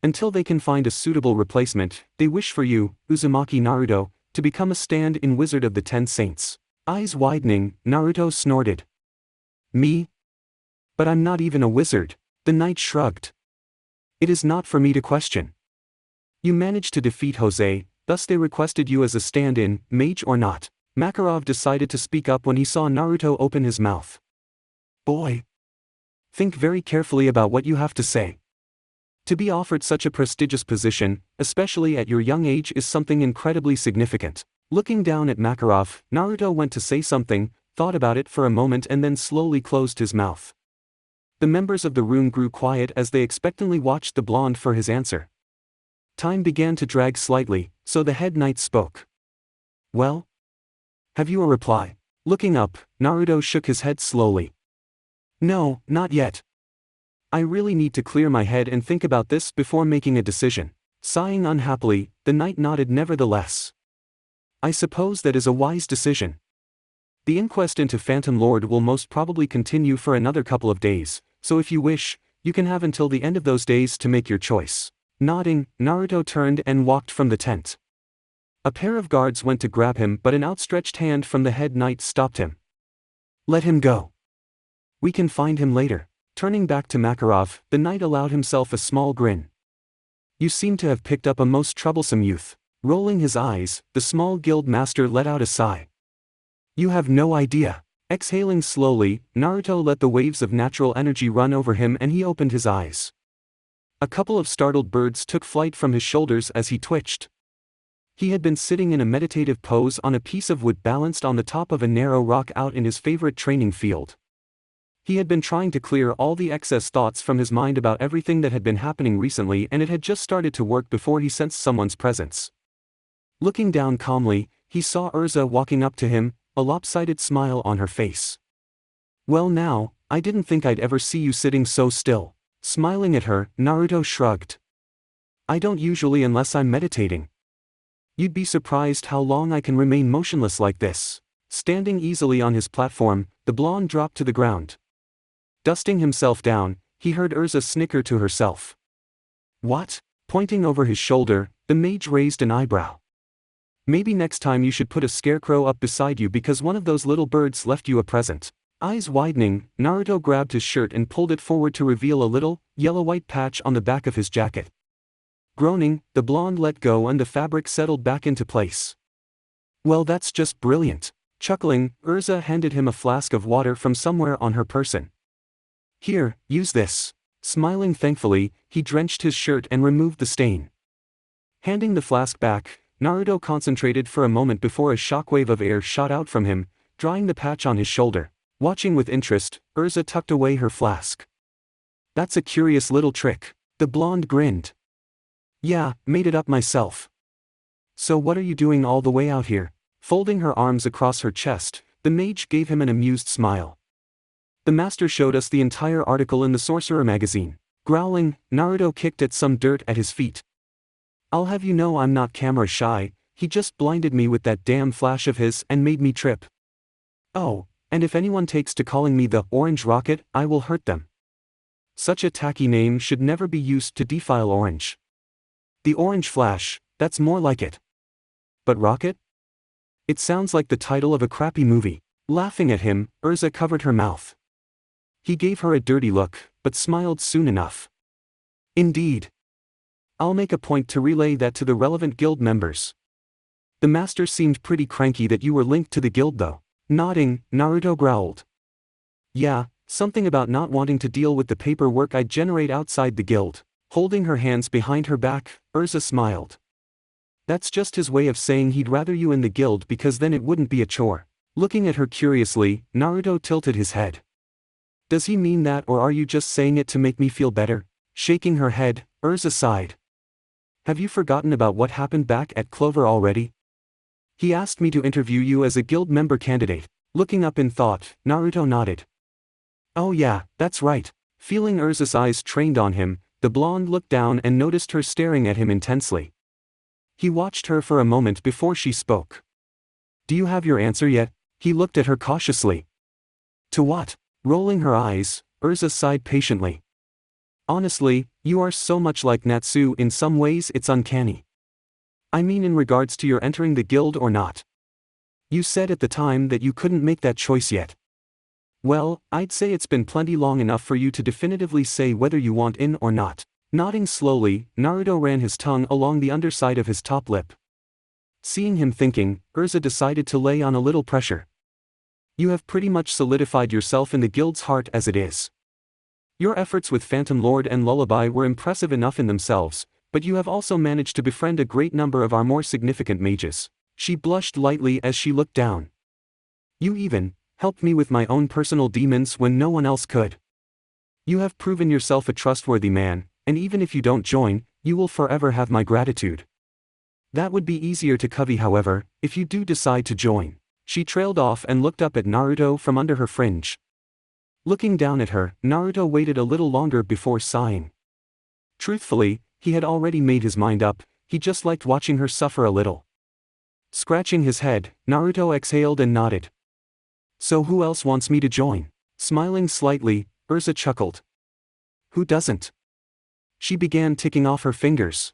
Until they can find a suitable replacement, they wish for you, Uzumaki Naruto, to become a stand-in wizard of the 10 saints. Eyes widening, Naruto snorted. Me? But I'm not even a wizard, the knight shrugged. It is not for me to question. You managed to defeat Jose, thus they requested you as a stand-in, mage or not. Makarov decided to speak up when he saw Naruto open his mouth. Boy. Think very carefully about what you have to say. To be offered such a prestigious position, especially at your young age, is something incredibly significant. Looking down at Makarov, Naruto went to say something, thought about it for a moment and then slowly closed his mouth. The members of the room grew quiet as they expectantly watched the blonde for his answer. Time began to drag slightly, so the head knight spoke. Well? Have you a reply? Looking up, Naruto shook his head slowly. No, not yet. I really need to clear my head and think about this before making a decision. Sighing unhappily, the knight nodded nevertheless. I suppose that is a wise decision. The inquest into Phantom Lord will most probably continue for another couple of days, so if you wish, you can have until the end of those days to make your choice. Nodding, Naruto turned and walked from the tent. A pair of guards went to grab him but an outstretched hand from the head knight stopped him. Let him go. We can find him later. Turning back to Makarov, the knight allowed himself a small grin. You seem to have picked up a most troublesome youth. Rolling his eyes, the small guild master let out a sigh. You have no idea. Exhaling slowly, Naruto let the waves of natural energy run over him and he opened his eyes. A couple of startled birds took flight from his shoulders as he twitched. He had been sitting in a meditative pose on a piece of wood balanced on the top of a narrow rock out in his favorite training field. He had been trying to clear all the excess thoughts from his mind about everything that had been happening recently and it had just started to work before he sensed someone's presence. Looking down calmly, he saw Urza walking up to him, a lopsided smile on her face. Well now, I didn't think I'd ever see you sitting so still. Smiling at her, Naruto shrugged. I don't usually unless I'm meditating. You'd be surprised how long I can remain motionless like this. Standing easily on his platform, the blonde dropped to the ground. Dusting himself down, he heard Urza snicker to herself. What? Pointing over his shoulder, the mage raised an eyebrow. Maybe next time you should put a scarecrow up beside you because one of those little birds left you a present. Eyes widening, Naruto grabbed his shirt and pulled it forward to reveal a little, yellow-white patch on the back of his jacket. Groaning, the blonde let go and the fabric settled back into place. Well, that's just brilliant. Chuckling, Urza handed him a flask of water from somewhere on her person. Here, use this. Smiling thankfully, he drenched his shirt and removed the stain. Handing the flask back, Naruto concentrated for a moment before a shockwave of air shot out from him, drying the patch on his shoulder. Watching with interest, Urza tucked away her flask. That's a curious little trick. The blonde grinned. Yeah, made it up myself. So what are you doing all the way out here? Folding her arms across her chest, the mage gave him an amused smile. The master showed us the entire article in the Sorcerer magazine. Growling, Naruto kicked at some dirt at his feet. I'll have you know I'm not camera shy, he just blinded me with that damn flash of his and made me trip. Oh, and if anyone takes to calling me the Orange Rocket, I will hurt them. Such a tacky name should never be used to defile Orange. The Orange Flash, that's more like it. But Rocket? It sounds like the title of a crappy movie. Laughing at him, Urza covered her mouth. He gave her a dirty look, but smiled soon enough. Indeed. I'll make a point to relay that to the relevant guild members. The master seemed pretty cranky that you were linked to the guild though. Nodding, Naruto growled. Yeah, something about not wanting to deal with the paperwork I'd generate outside the guild. Holding her hands behind her back, Urza smiled. That's just his way of saying he'd rather you in the guild because then it wouldn't be a chore. Looking at her curiously, Naruto tilted his head. Does he mean that, or are you just saying it to make me feel better? Shaking her head, Urza sighed. Have you forgotten about what happened back at Clover already? He asked me to interview you as a guild member candidate. Looking up in thought, Naruto nodded. Oh yeah, that's right. Feeling Urza's eyes trained on him, the blonde looked down and noticed her staring at him intensely. He watched her for a moment before she spoke. Do you have your answer yet? He looked at her cautiously. To what? Rolling her eyes, Urza sighed patiently. Honestly, you are so much like Natsu, in some ways it's uncanny. I mean, in regards to your entering the guild or not. You said at the time that you couldn't make that choice yet. Well, I'd say it's been plenty long enough for you to definitively say whether you want in or not. Nodding slowly, Naruto ran his tongue along the underside of his top lip. Seeing him thinking, Urza decided to lay on a little pressure. You have pretty much solidified yourself in the guild's heart as it is. Your efforts with Phantom Lord and Lullaby were impressive enough in themselves, but you have also managed to befriend a great number of our more significant mages. She blushed lightly as she looked down. You even helped me with my own personal demons when no one else could. You have proven yourself a trustworthy man, and even if you don't join, you will forever have my gratitude. That would be easier to copy, however, if you do decide to join. She trailed off and looked up at Naruto from under her fringe. Looking down at her, Naruto waited a little longer before sighing. Truthfully, he had already made his mind up, he just liked watching her suffer a little. Scratching his head, Naruto exhaled and nodded. So who else wants me to join? Smiling slightly, Urza chuckled. Who doesn't? She began ticking off her fingers.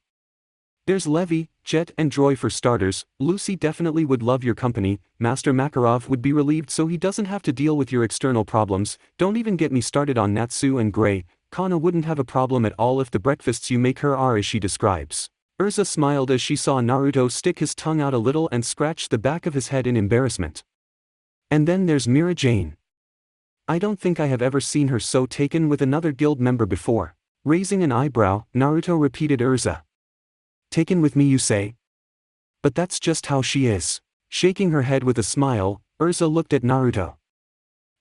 There's Levi, Jet and Droy for starters. Lucy definitely would love your company. Master Makarov would be relieved so he doesn't have to deal with your external problems. Don't even get me started on Natsu and Gray. Kana wouldn't have a problem at all if the breakfasts you make her are as she describes. Urza smiled as she saw Naruto stick his tongue out a little and scratch the back of his head in embarrassment. And then there's Mira Jane. I don't think I have ever seen her so taken with another guild member before. Raising an eyebrow, Naruto repeated Urza. Taken with me, you say? But that's just how she is. Shaking her head with a smile, Urza looked at Naruto.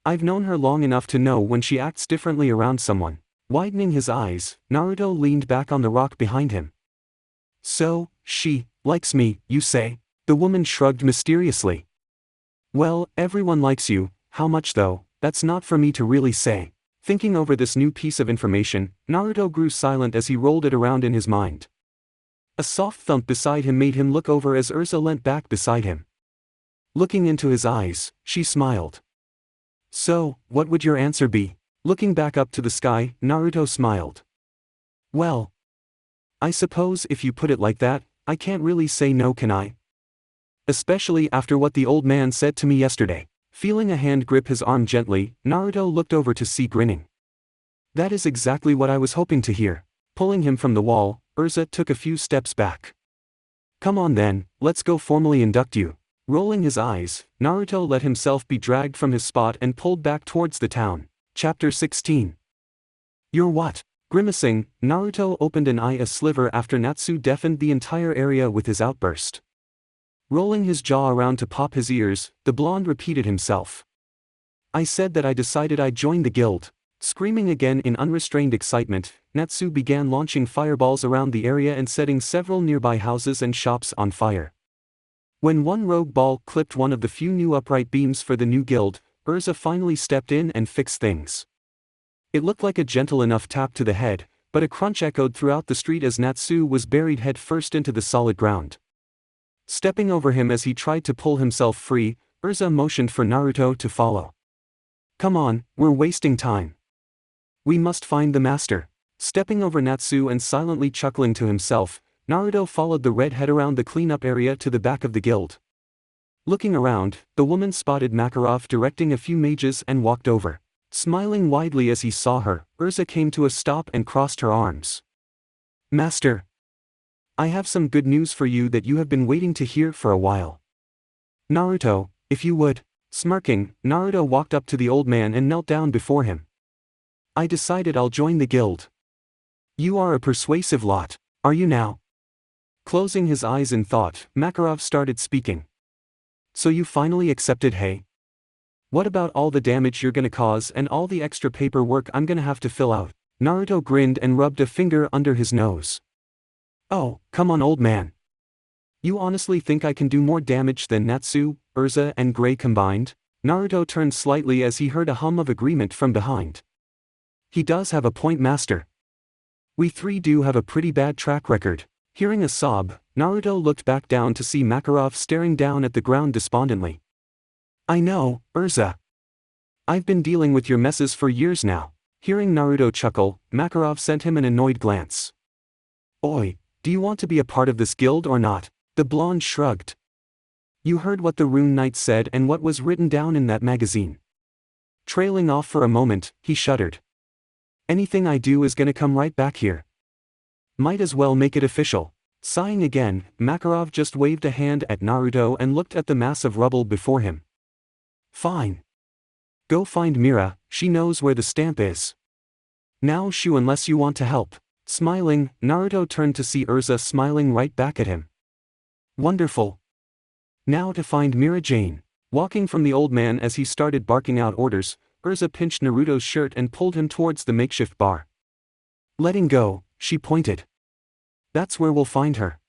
I've known her long enough to know when she acts differently around someone. Widening his eyes, Naruto leaned back on the rock behind him. So, she likes me, you say? The woman shrugged mysteriously. Well, everyone likes you. How much though? That's not for me to really say. Thinking over this new piece of information, Naruto grew silent as he rolled it around in his mind. A soft thump beside him made him look over as Urza leant back beside him. Looking into his eyes, she smiled. So, what would your answer be? Looking back up to the sky, Naruto smiled. Well, I suppose if you put it like that, I can't really say no, can I? Especially after what the old man said to me yesterday. Feeling a hand grip his arm gently, Naruto looked over to see grinning. That is exactly what I was hoping to hear. Pulling him from the wall, Urza took a few steps back. Come on then, let's go formally induct you. Rolling his eyes, Naruto let himself be dragged from his spot and pulled back towards the town. Chapter 16. You're what? Grimacing, Naruto opened an eye a sliver after Natsu deafened the entire area with his outburst. Rolling his jaw around to pop his ears, the blonde repeated himself. I said that I decided I'd join the guild. Screaming again in unrestrained excitement, Natsu began launching fireballs around the area and setting several nearby houses and shops on fire. When one rogue ball clipped one of the few new upright beams for the new guild, Urza finally stepped in and fixed things. It looked like a gentle enough tap to the head, but a crunch echoed throughout the street as Natsu was buried head first into the solid ground. Stepping over him as he tried to pull himself free, Urza motioned for Naruto to follow. Come on, we're wasting time. We must find the master. Stepping over Natsu and silently chuckling to himself, Naruto followed the redhead around the cleanup area to the back of the guild. Looking around, the woman spotted Makarov directing a few mages and walked over. Smiling widely as he saw her, Urza came to a stop and crossed her arms. Master! I have some good news for you that you have been waiting to hear for a while. Naruto, if you would. Smirking, Naruto walked up to the old man and knelt down before him. I decided I'll join the guild. You are a persuasive lot, are you now? Closing his eyes in thought, Makarov started speaking. So you finally accepted, hey? What about all the damage you're gonna cause and all the extra paperwork I'm gonna have to fill out? Naruto grinned and rubbed a finger under his nose. Oh, come on old man. You honestly think I can do more damage than Natsu, Urza and Gray combined? Naruto turned slightly as he heard a hum of agreement from behind. He does have a point, master. We three do have a pretty bad track record. Hearing a sob, Naruto looked back down to see Makarov staring down at the ground despondently. I know, Urza. I've been dealing with your messes for years now. Hearing Naruto chuckle, Makarov sent him an annoyed glance. Oi, do you want to be a part of this guild or not? The blonde shrugged. You heard what the Rune Knight said and what was written down in that magazine. Trailing off for a moment, he shuddered. Anything I do is gonna come right back here. Might as well make it official. Sighing again, Makarov just waved a hand at Naruto and looked at the mass of rubble before him. Fine. Go find Mira, she knows where the stamp is. Now shoo unless you want to help. Smiling, Naruto turned to see Urza smiling right back at him. Wonderful. Now to find Mira Jane. Walking from the old man as he started barking out orders, Urza pinched Naruto's shirt and pulled him towards the makeshift bar. Letting go, she pointed. That's where we'll find her.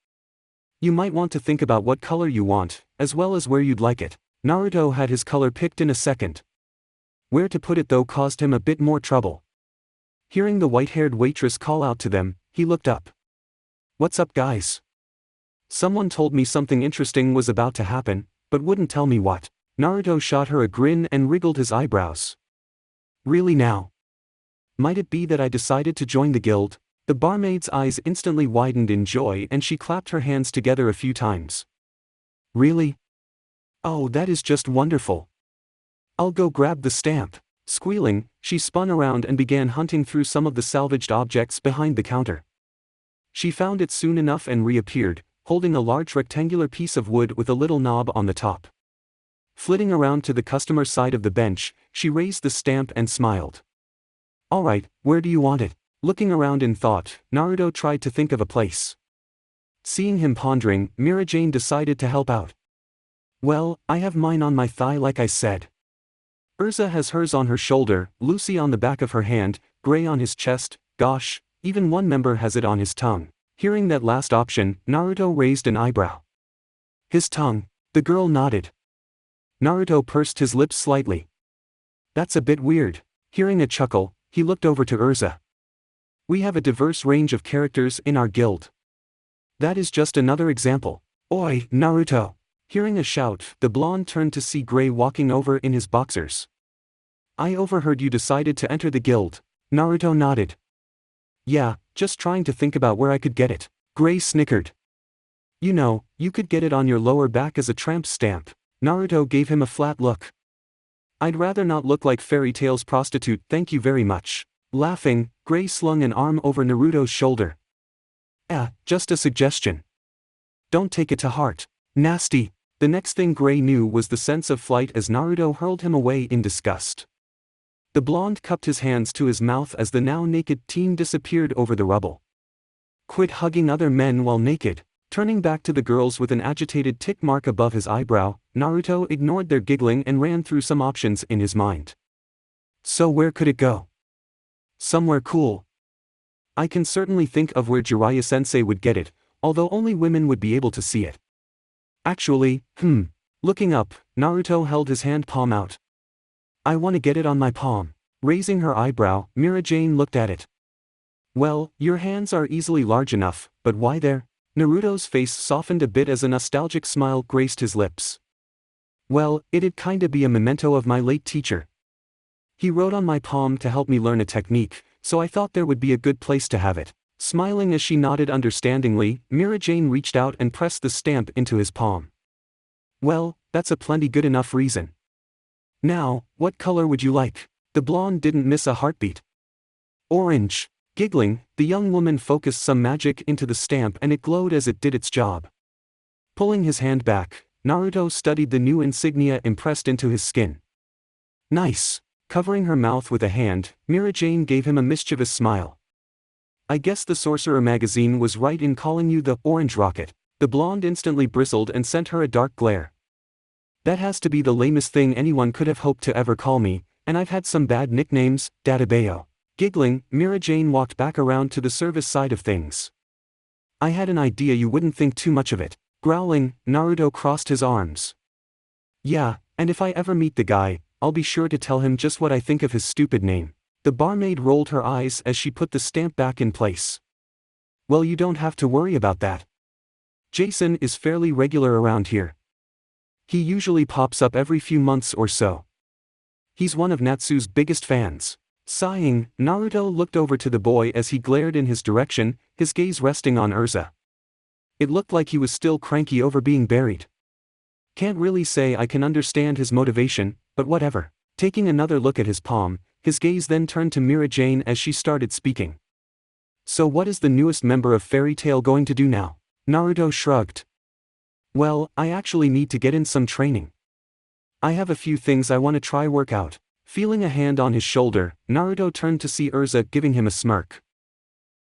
You might want to think about what color you want, as well as where you'd like it. Naruto had his color picked in a second. Where to put it though caused him a bit more trouble. Hearing the white-haired waitress call out to them, he looked up. What's up guys? Someone told me something interesting was about to happen, but wouldn't tell me what. Naruto shot her a grin and wriggled his eyebrows. Really now? Might it be that I decided to join the guild? The barmaid's eyes instantly widened in joy and she clapped her hands together a few times. Really? Oh, that is just wonderful. I'll go grab the stamp. Squealing, she spun around and began hunting through some of the salvaged objects behind the counter. She found it soon enough and reappeared, holding a large rectangular piece of wood with a little knob on the top. Flitting around to the customer side of the bench, she raised the stamp and smiled. All right, where do you want it? Looking around in thought, Naruto tried to think of a place. Seeing him pondering, Mira Jane decided to help out. Well, I have mine on my thigh like I said. Urza has hers on her shoulder, Lucy on the back of her hand, Gray on his chest, gosh, even one member has it on his tongue. Hearing that last option, Naruto raised an eyebrow. His tongue. The girl nodded. Naruto pursed his lips slightly. That's a bit weird. Hearing a chuckle, he looked over to Urza. We have a diverse range of characters in our guild. That is just another example. Oi, Naruto! Hearing a shout, the blonde turned to see Gray walking over in his boxers. I overheard you decided to enter the guild. Naruto nodded. Yeah, just trying to think about where I could get it. Gray snickered. You know, you could get it on your lower back as a tramp stamp. Naruto gave him a flat look. I'd rather not look like fairy tale's prostitute, thank you very much. Laughing, Gray slung an arm over Naruto's shoulder. Just a suggestion. Don't take it to heart. Nasty. The next thing Gray knew was the sense of flight as Naruto hurled him away in disgust. The blonde cupped his hands to his mouth as the now naked teen disappeared over the rubble. Quit hugging other men while naked. Turning back to the girls with an agitated tick mark above his eyebrow, Naruto ignored their giggling and ran through some options in his mind. So where could it go? Somewhere cool. I can certainly think of where Jiraiya-sensei would get it, although only women would be able to see it. Actually, Looking up, Naruto held his hand palm out. I want to get it on my palm. Raising her eyebrow, Mira Jane looked at it. Well, your hands are easily large enough, but why there? Naruto's face softened a bit as a nostalgic smile graced his lips. Well, it'd kinda be a memento of my late teacher. He wrote on my palm to help me learn a technique, so I thought there would be a good place to have it. Smiling as she nodded understandingly, Mira Jane reached out and pressed the stamp into his palm. Well, that's a plenty good enough reason. Now, what color would you like? The blonde didn't miss a heartbeat. Orange. Giggling, the young woman focused some magic into the stamp and it glowed as it did its job. Pulling his hand back, Naruto studied the new insignia impressed into his skin. Nice. Covering her mouth with a hand, Mira Jane gave him a mischievous smile. I guess the Sorcerer magazine was right in calling you the Orange Rocket. The blonde instantly bristled and sent her a dark glare. That has to be the lamest thing anyone could have hoped to ever call me, and I've had some bad nicknames, Dadabayo. Giggling, Mira Jane walked back around to the service side of things. I had an idea you wouldn't think too much of it. Growling, Naruto crossed his arms. Yeah, and if I ever meet the guy, I'll be sure to tell him just what I think of his stupid name. The barmaid rolled her eyes as she put the stamp back in place. Well, you don't have to worry about that. Jason is fairly regular around here. He usually pops up every few months or so. He's one of Natsu's biggest fans. Sighing, Naruto looked over to the boy as he glared in his direction, his gaze resting on Urza. It looked like he was still cranky over being buried. Can't really say I can understand his motivation, but whatever. Taking another look at his palm, his gaze then turned to Mira Jane as she started speaking. So what is the newest member of Fairy Tail going to do now? Naruto shrugged. Well, I actually need to get in some training. I have a few things I want to try work out. Feeling a hand on his shoulder, Naruto turned to see Urza giving him a smirk.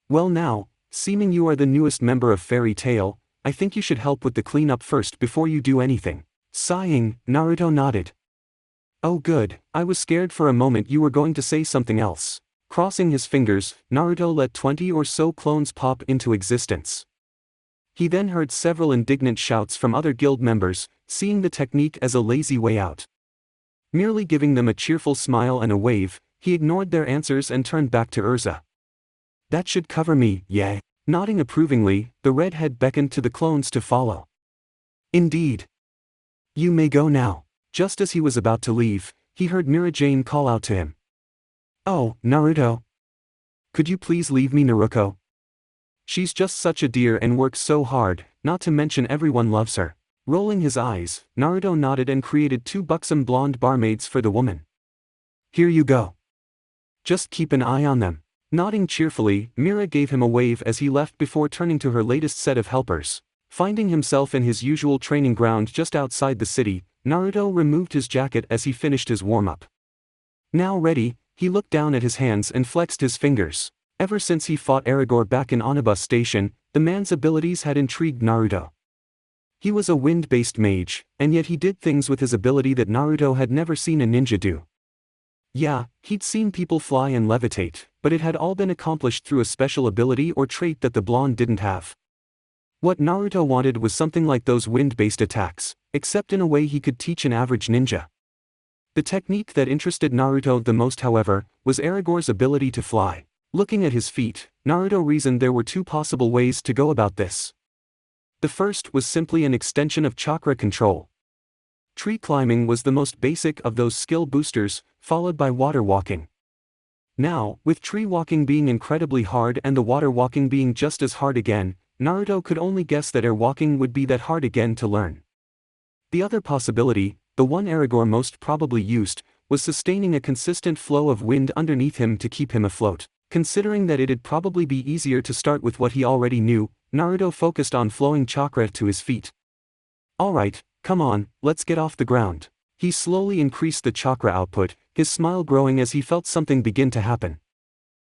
Well now, seeming you are the newest member of Fairy Tail, I think you should help with the cleanup first before you do anything. Sighing, Naruto nodded. Oh good, I was scared for a moment you were going to say something else. Crossing his fingers, Naruto let 20 or so clones pop into existence. He then heard several indignant shouts from other guild members, seeing the technique as a lazy way out. Merely giving them a cheerful smile and a wave, he ignored their answers and turned back to Urza. That should cover me, yeah. Nodding approvingly, the redhead beckoned to the clones to follow. Indeed. You may go now. Just as he was about to leave, he heard Mira Jane call out to him. Oh, Naruto. Could you please leave me, Naruto? She's just such a dear and works so hard, not to mention everyone loves her. Rolling his eyes, Naruto nodded and created 2 buxom blonde barmaids for the woman. Here you go. Just keep an eye on them. Nodding cheerfully, Mira gave him a wave as he left before turning to her latest set of helpers. Finding himself in his usual training ground just outside the city, Naruto removed his jacket as he finished his warm-up. Now ready, he looked down at his hands and flexed his fingers. Ever since he fought Aragorn back in Onaba Station, the man's abilities had intrigued Naruto. He was a wind-based mage, and yet he did things with his ability that Naruto had never seen a ninja do. Yeah, he'd seen people fly and levitate, but it had all been accomplished through a special ability or trait that the blonde didn't have. What Naruto wanted was something like those wind-based attacks, except in a way he could teach an average ninja. The technique that interested Naruto the most, however, was Aragorn's ability to fly. Looking at his feet, Naruto reasoned there were 2 possible ways to go about this. The first was simply an extension of chakra control. Tree climbing was the most basic of those skill boosters, followed by water walking. Now, with tree walking being incredibly hard and the water walking being just as hard again, Naruto could only guess that air walking would be that hard again to learn. The other possibility, the one Aragorn most probably used, was sustaining a consistent flow of wind underneath him to keep him afloat. Considering that it'd probably be easier to start with what he already knew, Naruto focused on flowing chakra to his feet. Alright, come on, let's get off the ground. He slowly increased the chakra output, his smile growing as he felt something begin to happen.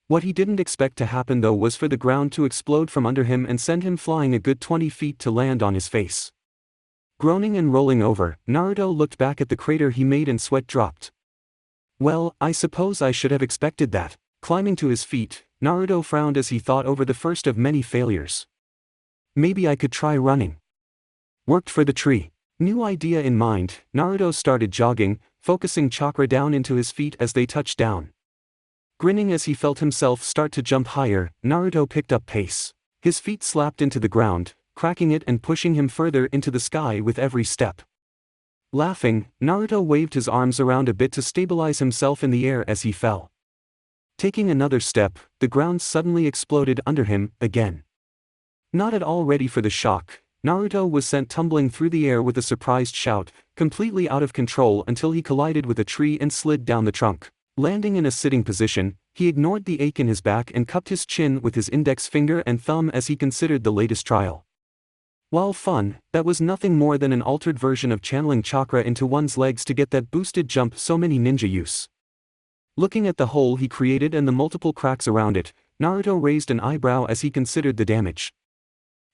What he didn't expect to happen though was for the ground to explode from under him and send him flying a good 20 feet to land on his face. Groaning and rolling over, Naruto looked back at the crater he made and sweat dropped. Well, I suppose I should have expected that. Climbing to his feet, Naruto frowned as he thought over the first of many failures. Maybe I could try running. Worked for the tree. New idea in mind, Naruto started jogging, focusing chakra down into his feet as they touched down. Grinning as he felt himself start to jump higher, Naruto picked up pace. His feet slapped into the ground, cracking it and pushing him further into the sky with every step. Laughing, Naruto waved his arms around a bit to stabilize himself in the air as he fell. Taking another step, the ground suddenly exploded under him, again. Not at all ready for the shock, Naruto was sent tumbling through the air with a surprised shout, completely out of control until he collided with a tree and slid down the trunk. Landing in a sitting position, he ignored the ache in his back and cupped his chin with his index finger and thumb as he considered the latest trial. While fun, that was nothing more than an altered version of channeling chakra into one's legs to get that boosted jump so many ninja use. Looking at the hole he created and the multiple cracks around it, Naruto raised an eyebrow as he considered the damage.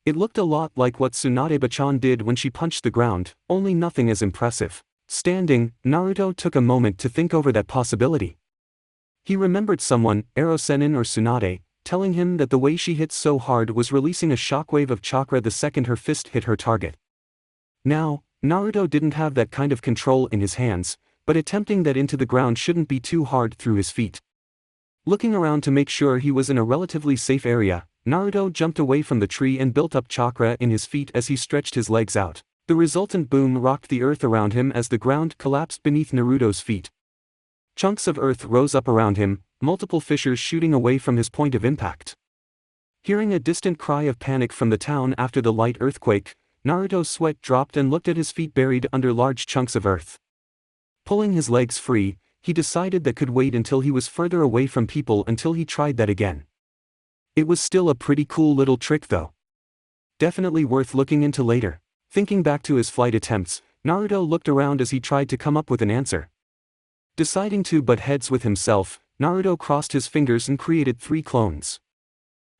It looked a lot like what Tsunade-chan did when she punched the ground, only nothing as impressive. Standing, Naruto took a moment to think over that possibility. He remembered someone, Ero-Sennin or Tsunade, telling him that the way she hit so hard was releasing a shockwave of chakra the second her fist hit her target. Now, Naruto didn't have that kind of control in his hands, but attempting that into the ground shouldn't be too hard through his feet. Looking around to make sure he was in a relatively safe area, Naruto jumped away from the tree and built up chakra in his feet as he stretched his legs out. The resultant boom rocked the earth around him as the ground collapsed beneath Naruto's feet. Chunks of earth rose up around him, multiple fissures shooting away from his point of impact. Hearing a distant cry of panic from the town after the light earthquake, Naruto's sweat dropped and looked at his feet buried under large chunks of earth. Pulling his legs free, he decided that could wait until he was further away from people until he tried that again. It was still a pretty cool little trick though. Definitely worth looking into later. Thinking back to his flight attempts, Naruto looked around as he tried to come up with an answer. Deciding to butt heads with himself, Naruto crossed his fingers and created 3 clones.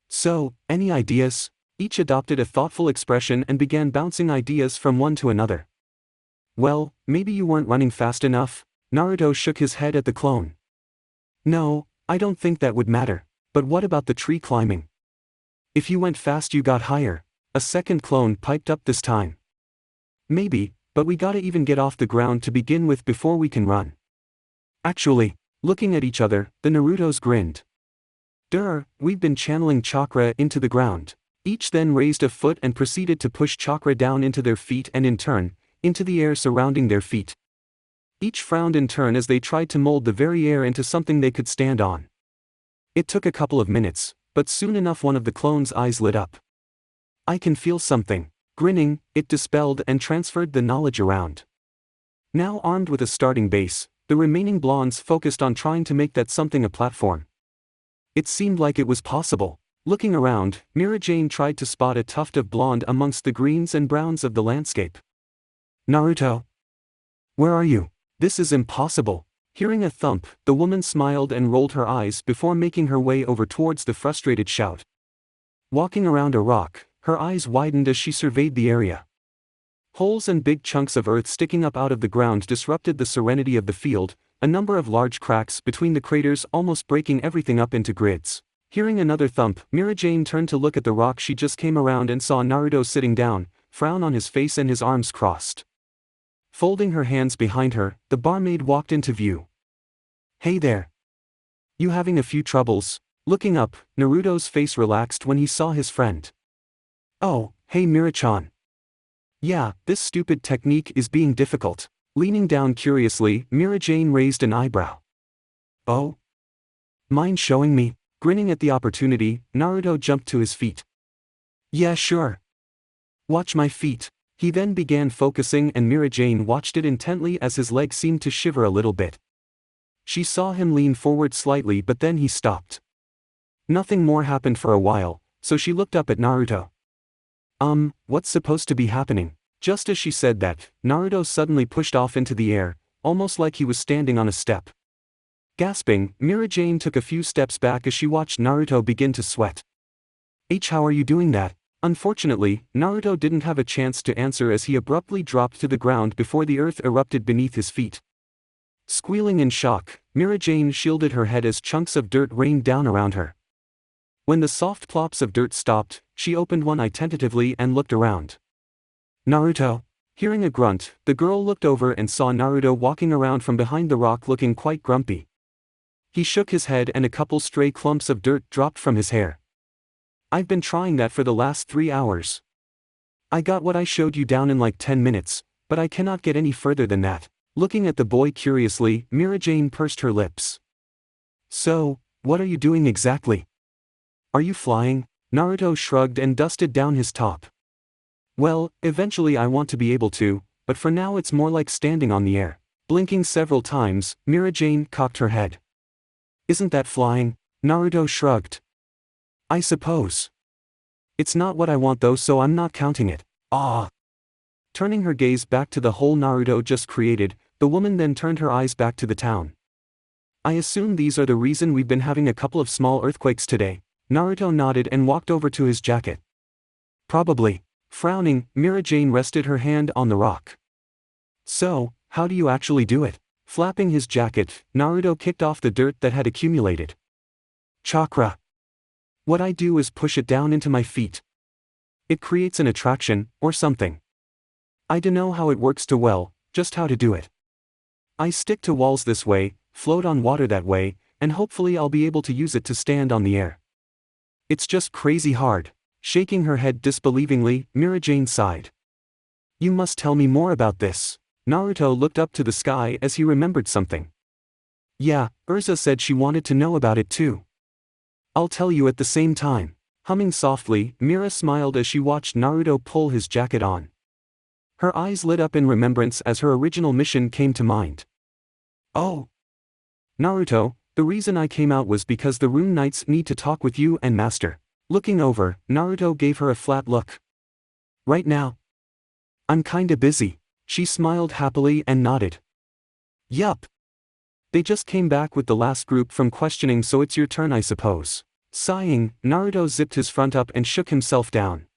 So, any ideas? Each adopted a thoughtful expression and began bouncing ideas from one to another. Well, maybe you weren't running fast enough? Naruto shook his head at the clone. No, I don't think that would matter, but what about the tree climbing? If you went fast you got higher, a second clone piped up this time. Maybe, but we gotta even get off the ground to begin with before we can run. Actually, looking at each other, the Narutos grinned. We've been channeling chakra into the ground. Each then raised a foot and proceeded to push chakra down into their feet and in turn, into the air surrounding their feet. Each frowned in turn as they tried to mold the very air into something they could stand on. It took a couple of minutes, but soon enough one of the clones' eyes lit up. I can feel something. Grinning, it dispelled and transferred the knowledge around. Now armed with a starting base, the remaining blondes focused on trying to make that something a platform. It seemed like it was possible. Looking around, Mira Jane tried to spot a tuft of blonde amongst the greens and browns of the landscape. Naruto? Where are you? This is impossible. Hearing a thump, the woman smiled and rolled her eyes before making her way over towards the frustrated shout. Walking around a rock, her eyes widened as she surveyed the area. Holes and big chunks of earth sticking up out of the ground disrupted the serenity of the field, a number of large cracks between the craters almost breaking everything up into grids. Hearing another thump, Mira Jane turned to look at the rock she just came around and saw Naruto sitting down, frown on his face and his arms crossed. Folding her hands behind her, the barmaid walked into view. Hey there. You having a few troubles? Looking up, Naruto's face relaxed when he saw his friend. Oh, hey Mira-chan. Yeah, this stupid technique is being difficult. Leaning down curiously, Mira Jane raised an eyebrow. Oh? Mind showing me? Grinning at the opportunity, Naruto jumped to his feet. Yeah sure. Watch my feet. He then began focusing and Mira Jane watched it intently as his leg seemed to shiver a little bit. She saw him lean forward slightly but then he stopped. Nothing more happened for a while, so she looked up at Naruto. What's supposed to be happening? Just as she said that, Naruto suddenly pushed off into the air, almost like he was standing on a step. Gasping, Mira Jane took a few steps back as she watched Naruto begin to sweat. How are you doing that? Unfortunately, Naruto didn't have a chance to answer as he abruptly dropped to the ground before the earth erupted beneath his feet. Squealing in shock, Mira Jane shielded her head as chunks of dirt rained down around her. When the soft plops of dirt stopped, she opened one eye tentatively and looked around. Naruto? Hearing a grunt, the girl looked over and saw Naruto walking around from behind the rock looking quite grumpy. He shook his head and a couple stray clumps of dirt dropped from his hair. I've been trying that for the last 3 hours. I got what I showed you down in like 10 minutes, but I cannot get any further than that. Looking at the boy curiously, Mira Jane pursed her lips. So, what are you doing exactly? Are you flying? Naruto shrugged and dusted down his top. Well, eventually I want to be able to, but for now it's more like standing on the air. Blinking several times, Mira Jane cocked her head. Isn't that flying? Naruto shrugged. I suppose. It's not what I want though, so I'm not counting it. Ah. Turning her gaze back to the hole Naruto just created, the woman then turned her eyes back to the town. I assume these are the reason we've been having a couple of small earthquakes today. Naruto nodded and walked over to his jacket. Probably. Frowning, Mira Jane rested her hand on the rock. So, how do you actually do it? Flapping his jacket, Naruto kicked off the dirt that had accumulated. Chakra. What I do is push it down into my feet. It creates an attraction, or something. I dunno how it works too well, just how to do it. I stick to walls this way, float on water that way, and hopefully I'll be able to use it to stand on the air. It's just crazy hard. Shaking her head disbelievingly, Mira Jane sighed. You must tell me more about this. Naruto looked up to the sky as he remembered something. Yeah, Urza said she wanted to know about it too. I'll tell you at the same time. Humming softly, Mira smiled as she watched Naruto pull his jacket on. Her eyes lit up in remembrance as her original mission came to mind. Oh! Naruto, the reason I came out was because the Rune Knights need to talk with you and Master. Looking over, Naruto gave her a flat look. Right now? I'm kinda busy. She smiled happily and nodded. Yup. They just came back with the last group from questioning, so it's your turn, I suppose. Sighing, Naruto zipped his front up and shook himself down.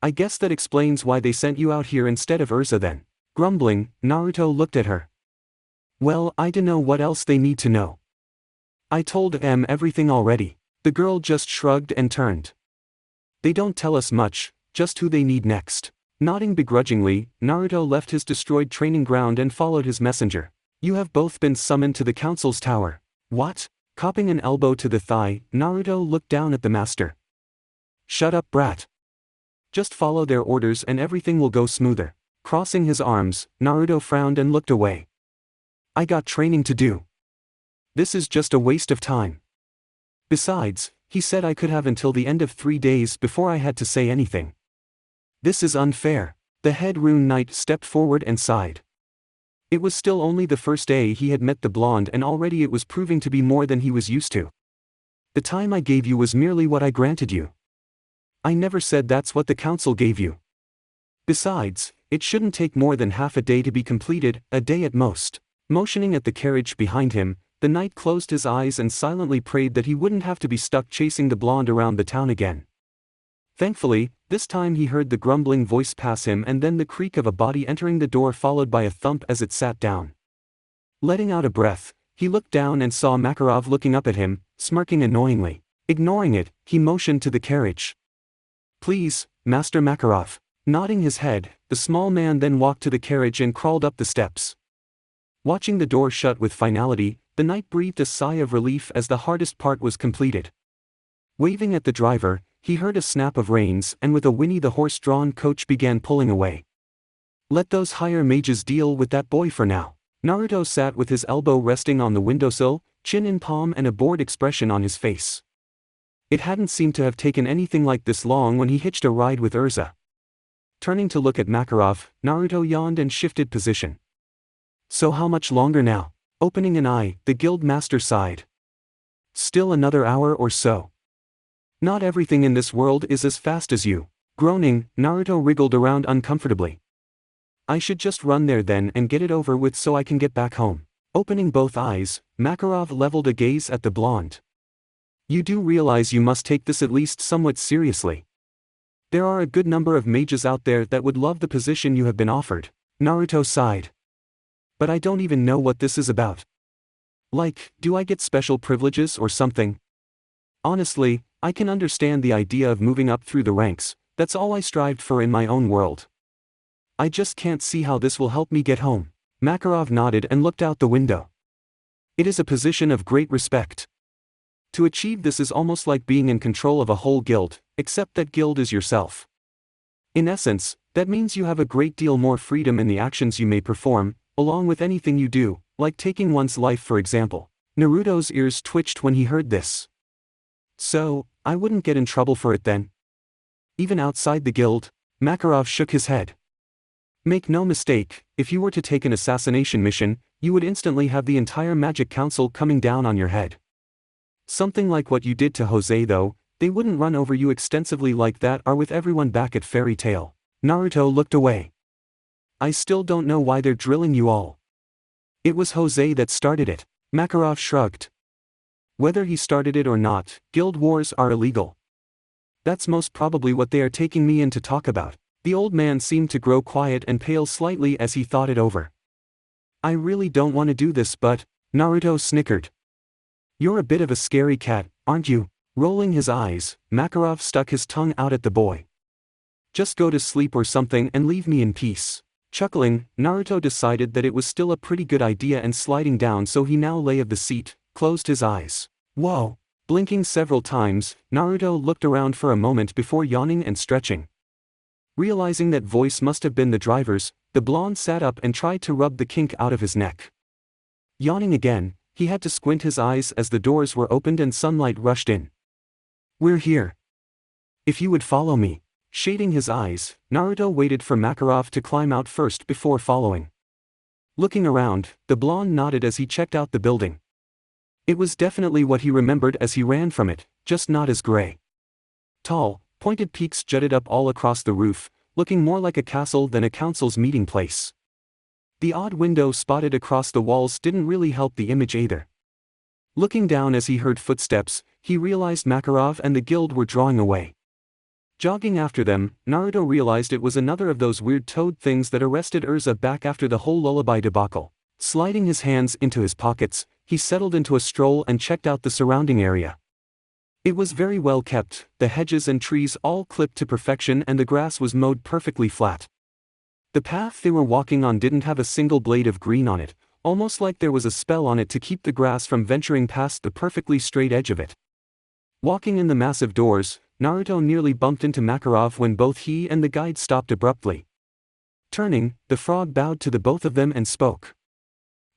I guess that explains why they sent you out here instead of Urza then. Grumbling, Naruto looked at her. Well, I dunno what else they need to know. I told them everything already. The girl just shrugged and turned. They don't tell us much, just who they need next. Nodding begrudgingly, Naruto left his destroyed training ground and followed his messenger. You have both been summoned to the council's tower. What? Copping an elbow to the thigh, Naruto looked down at the master. Shut up, brat. Just follow their orders and everything will go smoother. Crossing his arms, Naruto frowned and looked away. I got training to do. This is just a waste of time. Besides, he said I could have until the end of 3 days before I had to say anything. This is unfair. The head Rune Knight stepped forward and sighed. It was still only the first day he had met the blonde and already it was proving to be more than he was used to. The time I gave you was merely what I granted you. I never said that's what the council gave you. Besides, it shouldn't take more than half a day to be completed, a day at most. Motioning at the carriage behind him, the knight closed his eyes and silently prayed that he wouldn't have to be stuck chasing the blonde around the town again. Thankfully, this time he heard the grumbling voice pass him and then the creak of a body entering the door followed by a thump as it sat down. Letting out a breath, he looked down and saw Makarov looking up at him, smirking annoyingly. Ignoring it, he motioned to the carriage. Please, Master Makarov. Nodding his head, the small man then walked to the carriage and crawled up the steps. Watching the door shut with finality, the knight breathed a sigh of relief as the hardest part was completed. Waving at the driver, he heard a snap of reins and with a whinny the horse-drawn coach began pulling away. Let those higher mages deal with that boy for now. Naruto sat with his elbow resting on the windowsill, chin in palm and a bored expression on his face. It hadn't seemed to have taken anything like this long when he hitched a ride with Urza. Turning to look at Makarov, Naruto yawned and shifted position. So how much longer now? Opening an eye, the guild master sighed. Still another hour or so. Not everything in this world is as fast as you. Groaning, Naruto wriggled around uncomfortably. I should just run there then and get it over with so I can get back home. Opening both eyes, Makarov leveled a gaze at the blonde. You do realize you must take this at least somewhat seriously. There are a good number of mages out there that would love the position you have been offered. Naruto sighed. But I don't even know what this is about. Like, do I get special privileges or something? Honestly, I can understand the idea of moving up through the ranks, that's all I strived for in my own world. I just can't see how this will help me get home. Makarov nodded and looked out the window. It is a position of great respect. To achieve this is almost like being in control of a whole guild, except that guild is yourself. In essence, that means you have a great deal more freedom in the actions you may perform, along with anything you do, like taking one's life for example. Naruto's ears twitched when he heard this. So, I wouldn't get in trouble for it then? Even outside the guild? Makarov shook his head. Make no mistake, if you were to take an assassination mission, you would instantly have the entire Magic Council coming down on your head. Something like what you did to Jose though, they wouldn't run over you extensively like that or with everyone back at Fairy Tail. Naruto looked away. I still don't know why they're drilling you all. It was Jose that started it. Makarov shrugged. Whether he started it or not, guild wars are illegal. That's most probably what they are taking me in to talk about. The old man seemed to grow quiet and pale slightly as he thought it over. I really don't want to do this, but, Naruto snickered. You're a bit of a scary cat, aren't you? Rolling his eyes, Makarov stuck his tongue out at the boy. Just go to sleep or something and leave me in peace. Chuckling, Naruto decided that it was still a pretty good idea, and sliding down so he now lay of the seat, closed his eyes. Whoa! Blinking several times, Naruto looked around for a moment before yawning and stretching. Realizing that voice must have been the driver's, the blonde sat up and tried to rub the kink out of his neck. Yawning again, he had to squint his eyes as the doors were opened and sunlight rushed in. We're here. If you would follow me. Shading his eyes, Naruto waited for Makarov to climb out first before following. Looking around, the blonde nodded as he checked out the building. It was definitely what he remembered as he ran from it, just not as gray. Tall, pointed peaks jutted up all across the roof, looking more like a castle than a council's meeting place. The odd window spotted across the walls didn't really help the image either. Looking down as he heard footsteps, he realized Makarov and the guild were drawing away. Jogging after them, Naruto realized it was another of those weird toad things that arrested Urza back after the whole lullaby debacle. Sliding his hands into his pockets, he settled into a stroll and checked out the surrounding area. It was very well kept, the hedges and trees all clipped to perfection and the grass was mowed perfectly flat. The path they were walking on didn't have a single blade of green on it, almost like there was a spell on it to keep the grass from venturing past the perfectly straight edge of it. Walking in the massive doors, Naruto nearly bumped into Makarov when both he and the guide stopped abruptly. Turning, the frog bowed to the both of them and spoke.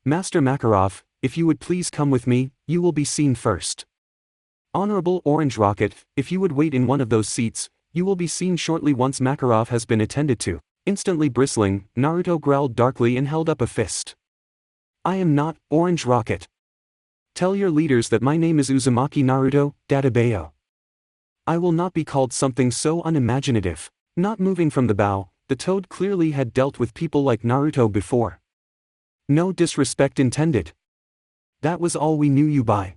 Master Makarov, if you would please come with me, you will be seen first. Honorable Orange Rocket, if you would wait in one of those seats, you will be seen shortly once Makarov has been attended to. Instantly bristling, Naruto growled darkly and held up a fist. I am not Orange Rocket. Tell your leaders that my name is Uzumaki Naruto, Dadabayo. I will not be called something so unimaginative. Not moving from the bow, the toad clearly had dealt with people like Naruto before. No disrespect intended. That was all we knew you by.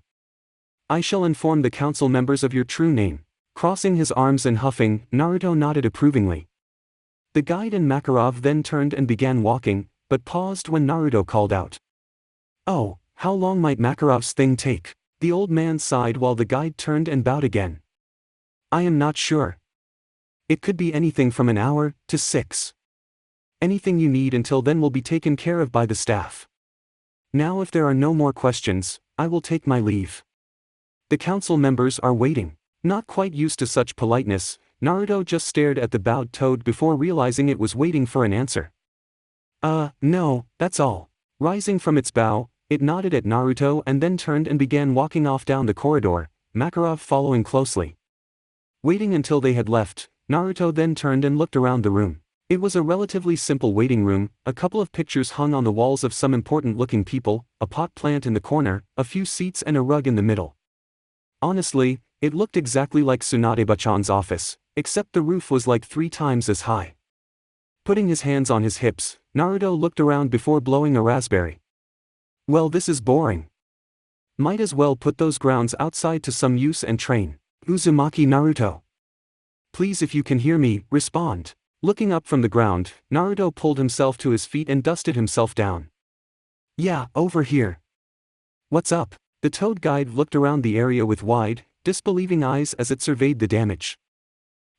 I shall inform the council members of your true name. Crossing his arms and huffing, Naruto nodded approvingly. The guide and Makarov then turned and began walking, but paused when Naruto called out. Oh, how long might Makarov's thing take? The old man sighed while the guide turned and bowed again. I am not sure. It could be anything from an hour to 6. Anything you need until then will be taken care of by the staff. Now if there are no more questions, I will take my leave. The council members are waiting. Not quite used to such politeness, Naruto just stared at the bowed toad before realizing it was waiting for an answer. No, that's all. Rising from its bow, it nodded at Naruto and then turned and began walking off down the corridor, Makarov following closely. Waiting until they had left, Naruto then turned and looked around the room. It was a relatively simple waiting room, a couple of pictures hung on the walls of some important-looking people, a pot plant in the corner, a few seats and a rug in the middle. Honestly, it looked exactly like Tsunade-bachan's office, except the roof was like 3 times as high. Putting his hands on his hips, Naruto looked around before blowing a raspberry. Well, this is boring. Might as well put those grounds outside to some use and train. Uzumaki Naruto. Please, if you can hear me, respond. Looking up from the ground, Naruto pulled himself to his feet and dusted himself down. Yeah, over here. What's up? The toad guide looked around the area with wide, disbelieving eyes as it surveyed the damage.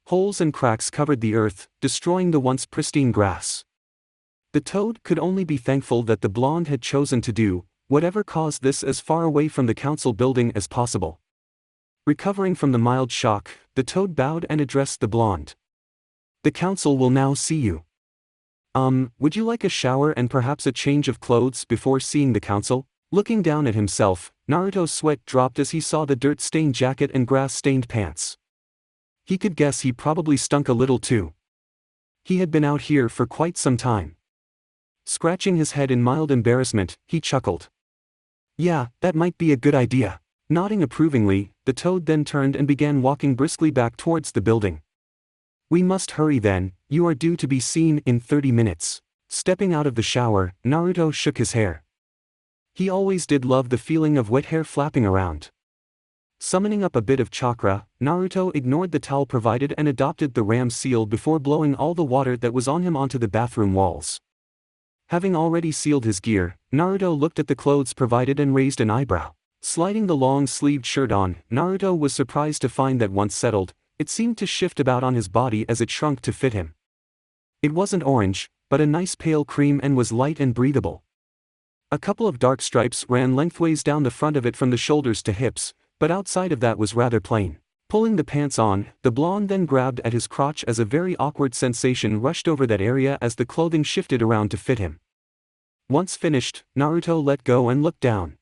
Holes and cracks covered the earth, destroying the once pristine grass. The toad could only be thankful that the blonde had chosen to do whatever caused this as far away from the council building as possible. Recovering from the mild shock, the toad bowed and addressed the blonde. The council will now see you. Would you like a shower and perhaps a change of clothes before seeing the council? Looking down at himself, Naruto's sweat dropped as he saw the dirt-stained jacket and grass-stained pants. He could guess he probably stunk a little too. He had been out here for quite some time. Scratching his head in mild embarrassment, he chuckled. Yeah, that might be a good idea. Nodding approvingly, the toad then turned and began walking briskly back towards the building. We must hurry then, you are due to be seen in 30 minutes. Stepping out of the shower, Naruto shook his hair. He always did love the feeling of wet hair flapping around. Summoning up a bit of chakra, Naruto ignored the towel provided and adopted the ram seal before blowing all the water that was on him onto the bathroom walls. Having already sealed his gear, Naruto looked at the clothes provided and raised an eyebrow. Sliding the long-sleeved shirt on, Naruto was surprised to find that once settled, it seemed to shift about on his body as it shrunk to fit him. It wasn't orange, but a nice pale cream and was light and breathable. A couple of dark stripes ran lengthways down the front of it from the shoulders to hips, but outside of that was rather plain. Pulling the pants on, the blonde then grabbed at his crotch as a very awkward sensation rushed over that area as the clothing shifted around to fit him. Once finished, Naruto let go and looked down.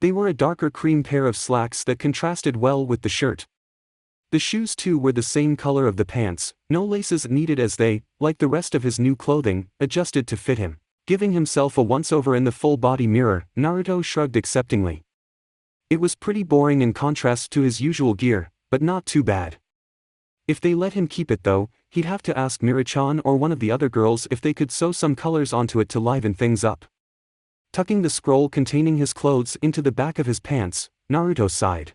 They were a darker cream pair of slacks that contrasted well with the shirt. The shoes too were the same color of the pants, no laces needed as they, like the rest of his new clothing, adjusted to fit him. Giving himself a once-over in the full-body mirror, Naruto shrugged acceptingly. It was pretty boring in contrast to his usual gear, but not too bad. If they let him keep it though, he'd have to ask Mira-chan or one of the other girls if they could sew some colors onto it to liven things up. Tucking the scroll containing his clothes into the back of his pants, Naruto sighed.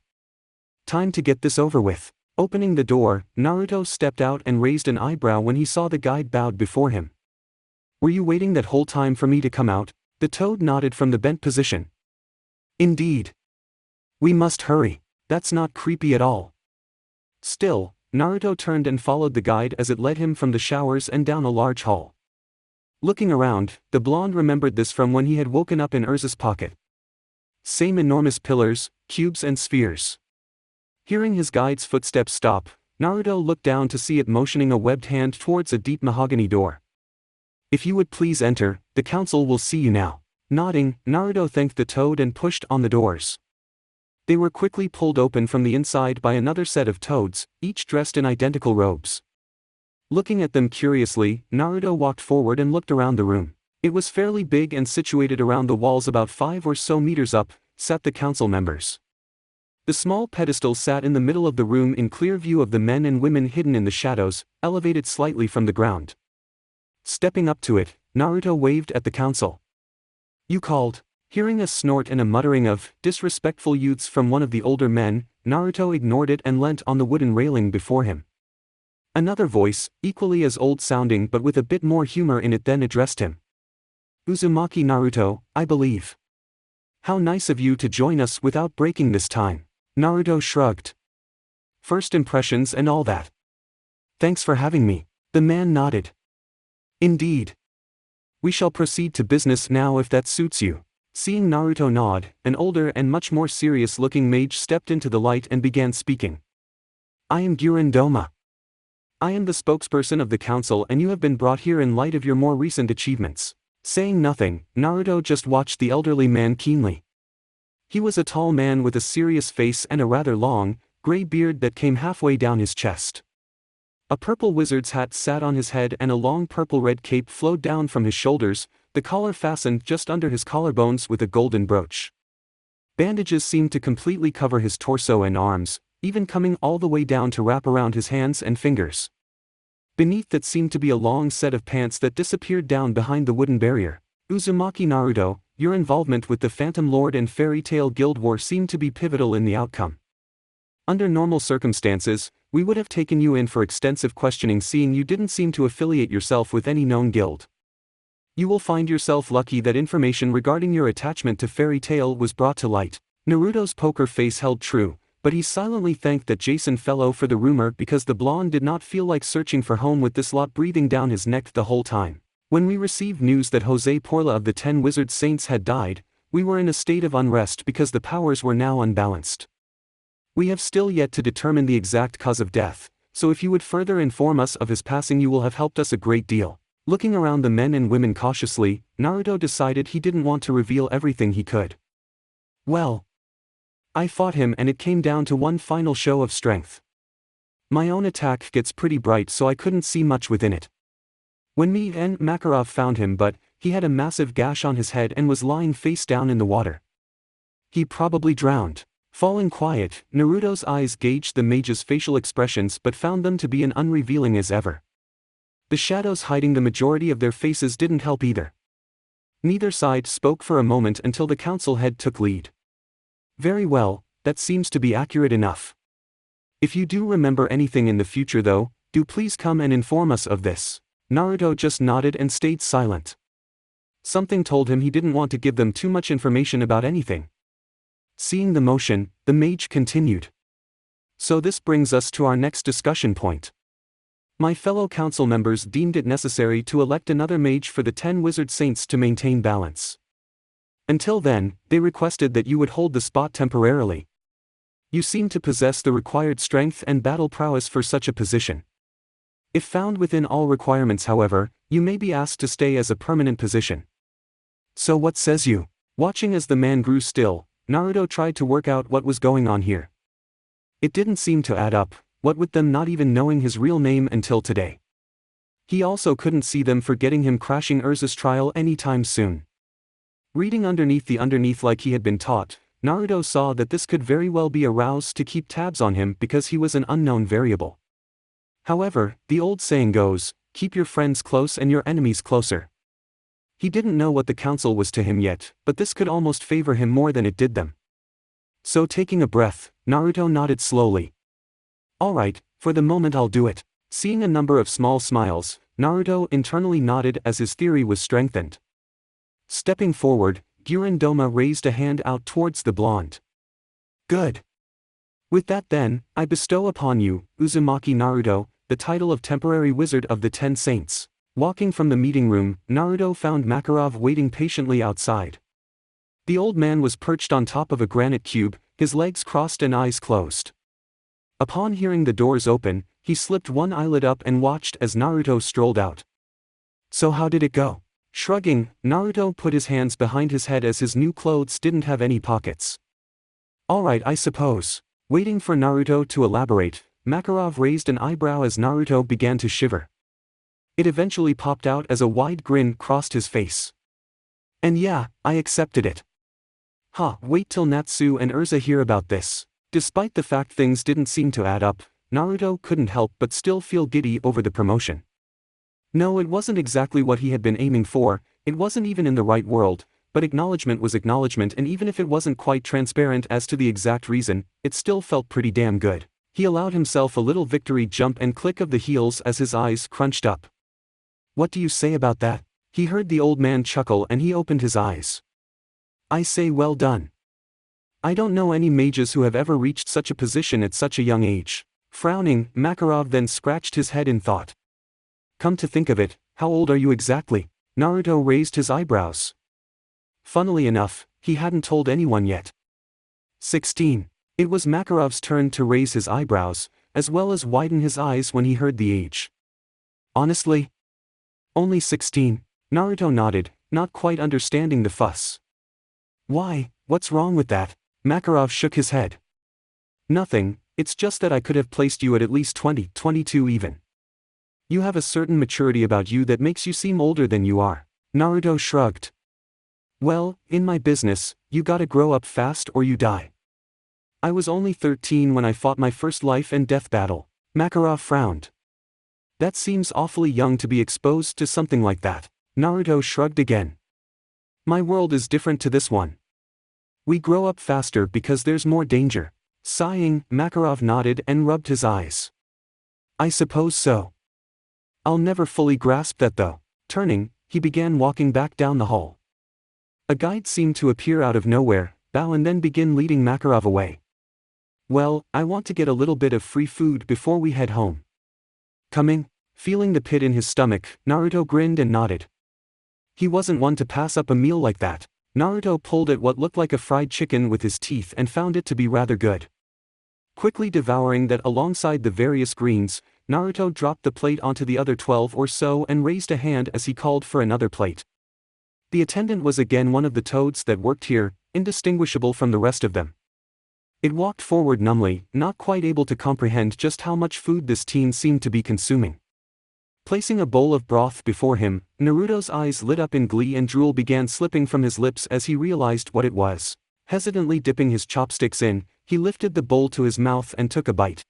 Time to get this over with. Opening the door, Naruto stepped out and raised an eyebrow when he saw the guide bowed before him. "Were you waiting that whole time for me to come out?" The toad nodded from the bent position. "Indeed. We must hurry. That's not creepy at all." Still, Naruto turned and followed the guide as it led him from the showers and down a large hall. Looking around, the blonde remembered this from when he had woken up in Urza's pocket. Same enormous pillars, cubes and spheres. Hearing his guide's footsteps stop, Naruto looked down to see it motioning a webbed hand towards a deep mahogany door. "If you would please enter, the council will see you now." Nodding, Naruto thanked the toad and pushed on the doors. They were quickly pulled open from the inside by another set of toads, each dressed in identical robes. Looking at them curiously, Naruto walked forward and looked around the room. It was fairly big and situated around the walls about 5 or so meters up, sat the council members. The small pedestal sat in the middle of the room in clear view of the men and women hidden in the shadows, elevated slightly from the ground. Stepping up to it, Naruto waved at the council. "You called." Hearing a snort and a muttering of disrespectful youths from one of the older men, Naruto ignored it and leant on the wooden railing before him. Another voice, equally as old-sounding but with a bit more humor in it then addressed him. "Uzumaki Naruto, I believe. How nice of you to join us without breaking this time." Naruto shrugged. "First impressions and all that." "Thanks for having me." The man nodded. "Indeed. We shall proceed to business now if that suits you." Seeing Naruto nod, an older and much more serious-looking mage stepped into the light and began speaking. "I am Guren Doma. I am the spokesperson of the council and you have been brought here in light of your more recent achievements." Saying nothing, Naruto just watched the elderly man keenly. He was a tall man with a serious face and a rather long, gray beard that came halfway down his chest. A purple wizard's hat sat on his head and a long purple-red cape flowed down from his shoulders, the collar fastened just under his collarbones with a golden brooch. Bandages seemed to completely cover his torso and arms, even coming all the way down to wrap around his hands and fingers. Beneath that seemed to be a long set of pants that disappeared down behind the wooden barrier. "Uzumaki Naruto, your involvement with the Phantom Lord and Fairy Tail Guild War seemed to be pivotal in the outcome. Under normal circumstances, we would have taken you in for extensive questioning seeing you didn't seem to affiliate yourself with any known guild. You will find yourself lucky that information regarding your attachment to Fairy Tail was brought to light." Naruto's poker face held true, but he silently thanked that Jason fellow for the rumor because the blonde did not feel like searching for home with this lot breathing down his neck the whole time. "When we received news that Jose Porla of the 10 Wizard Saints had died, we were in a state of unrest because the powers were now unbalanced. We have still yet to determine the exact cause of death, so if you would further inform us of his passing you will have helped us a great deal." Looking around the men and women cautiously, Naruto decided he didn't want to reveal everything he could. "Well, I fought him and it came down to one final show of strength. My own attack gets pretty bright so I couldn't see much within it. When me and Makarov found him but, he had a massive gash on his head and was lying face down in the water. He probably drowned." Falling quiet, Naruto's eyes gauged the mage's facial expressions but found them to be as unrevealing as ever. The shadows hiding the majority of their faces didn't help either. Neither side spoke for a moment until the council head took lead. "Very well, that seems to be accurate enough. If you do remember anything in the future though, do please come and inform us of this." Naruto just nodded and stayed silent. Something told him he didn't want to give them too much information about anything. Seeing the motion, the mage continued. "So this brings us to our next discussion point. My fellow council members deemed it necessary to elect another mage for the 10 wizard saints to maintain balance. Until then, they requested that you would hold the spot temporarily. You seem to possess the required strength and battle prowess for such a position. If found within all requirements however, you may be asked to stay as a permanent position. So what says you?" Watching as the man grew still, Naruto tried to work out what was going on here. It didn't seem to add up, what with them not even knowing his real name until today. He also couldn't see them forgetting him crashing Urza's trial anytime soon. Reading underneath like he had been taught, Naruto saw that this could very well be a ruse to keep tabs on him because he was an unknown variable. However, the old saying goes, keep your friends close and your enemies closer. He didn't know what the council was to him yet, but this could almost favor him more than it did them. So taking a breath, Naruto nodded slowly. "Alright, for the moment I'll do it." Seeing a number of small smiles, Naruto internally nodded as his theory was strengthened. Stepping forward, Gurindoma raised a hand out towards the blonde. "Good. With that then, I bestow upon you, Uzumaki Naruto, the title of temporary wizard of the 10 saints." Walking from the meeting room, Naruto found Makarov waiting patiently outside. The old man was perched on top of a granite cube, his legs crossed and eyes closed. Upon hearing the doors open, he slipped one eyelid up and watched as Naruto strolled out. "So how did it go?" Shrugging, Naruto put his hands behind his head as his new clothes didn't have any pockets. "Alright, I suppose." Waiting for Naruto to elaborate, Makarov raised an eyebrow as Naruto began to shiver. It eventually popped out as a wide grin crossed his face. "And yeah, I accepted it." Wait till Natsu and Urza hear about this. Despite the fact things didn't seem to add up, Naruto couldn't help but still feel giddy over the promotion. No, it wasn't exactly what he had been aiming for, it wasn't even in the right world, but acknowledgement was acknowledgement, and even if it wasn't quite transparent as to the exact reason, it still felt pretty damn good. He allowed himself a little victory jump and click of the heels as his eyes crunched up. "What do you say about that?" He heard the old man chuckle and he opened his eyes. "I say well done. I don't know any mages who have ever reached such a position at such a young age." Frowning, Makarov then scratched his head in thought. "Come to think of it, how old are you exactly?" Naruto raised his eyebrows. Funnily enough, he hadn't told anyone yet. 16. It was Makarov's turn to raise his eyebrows, as well as widen his eyes when he heard the age. "Honestly? Only 16, Naruto nodded, not quite understanding the fuss. "Why, what's wrong with that?" Makarov shook his head. "Nothing, it's just that I could have placed you at least 20, 22 even. You have a certain maturity about you that makes you seem older than you are." Naruto shrugged. "Well, in my business, you gotta grow up fast or you die. I was only 13 when I fought my first life and death battle." Makarov frowned. "That seems awfully young to be exposed to something like that." Naruto shrugged again. "My world is different to this one. We grow up faster because there's more danger." Sighing, Makarov nodded and rubbed his eyes. "I suppose so. I'll never fully grasp that though." Turning, he began walking back down the hall. A guide seemed to appear out of nowhere, bow and then begin leading Makarov away. "Well, I want to get a little bit of free food before we head home." "Coming?" Feeling the pit in his stomach, Naruto grinned and nodded. He wasn't one to pass up a meal like that. Naruto pulled at what looked like a fried chicken with his teeth and found it to be rather good. Quickly devouring that alongside the various greens, Naruto dropped the plate onto the other 12 or so and raised a hand as he called for another plate. The attendant was again one of the toads that worked here, indistinguishable from the rest of them. It walked forward numbly, not quite able to comprehend just how much food this teen seemed to be consuming. Placing a bowl of broth before him, Naruto's eyes lit up in glee and drool began slipping from his lips as he realized what it was. Hesitantly dipping his chopsticks in, he lifted the bowl to his mouth and took a bite.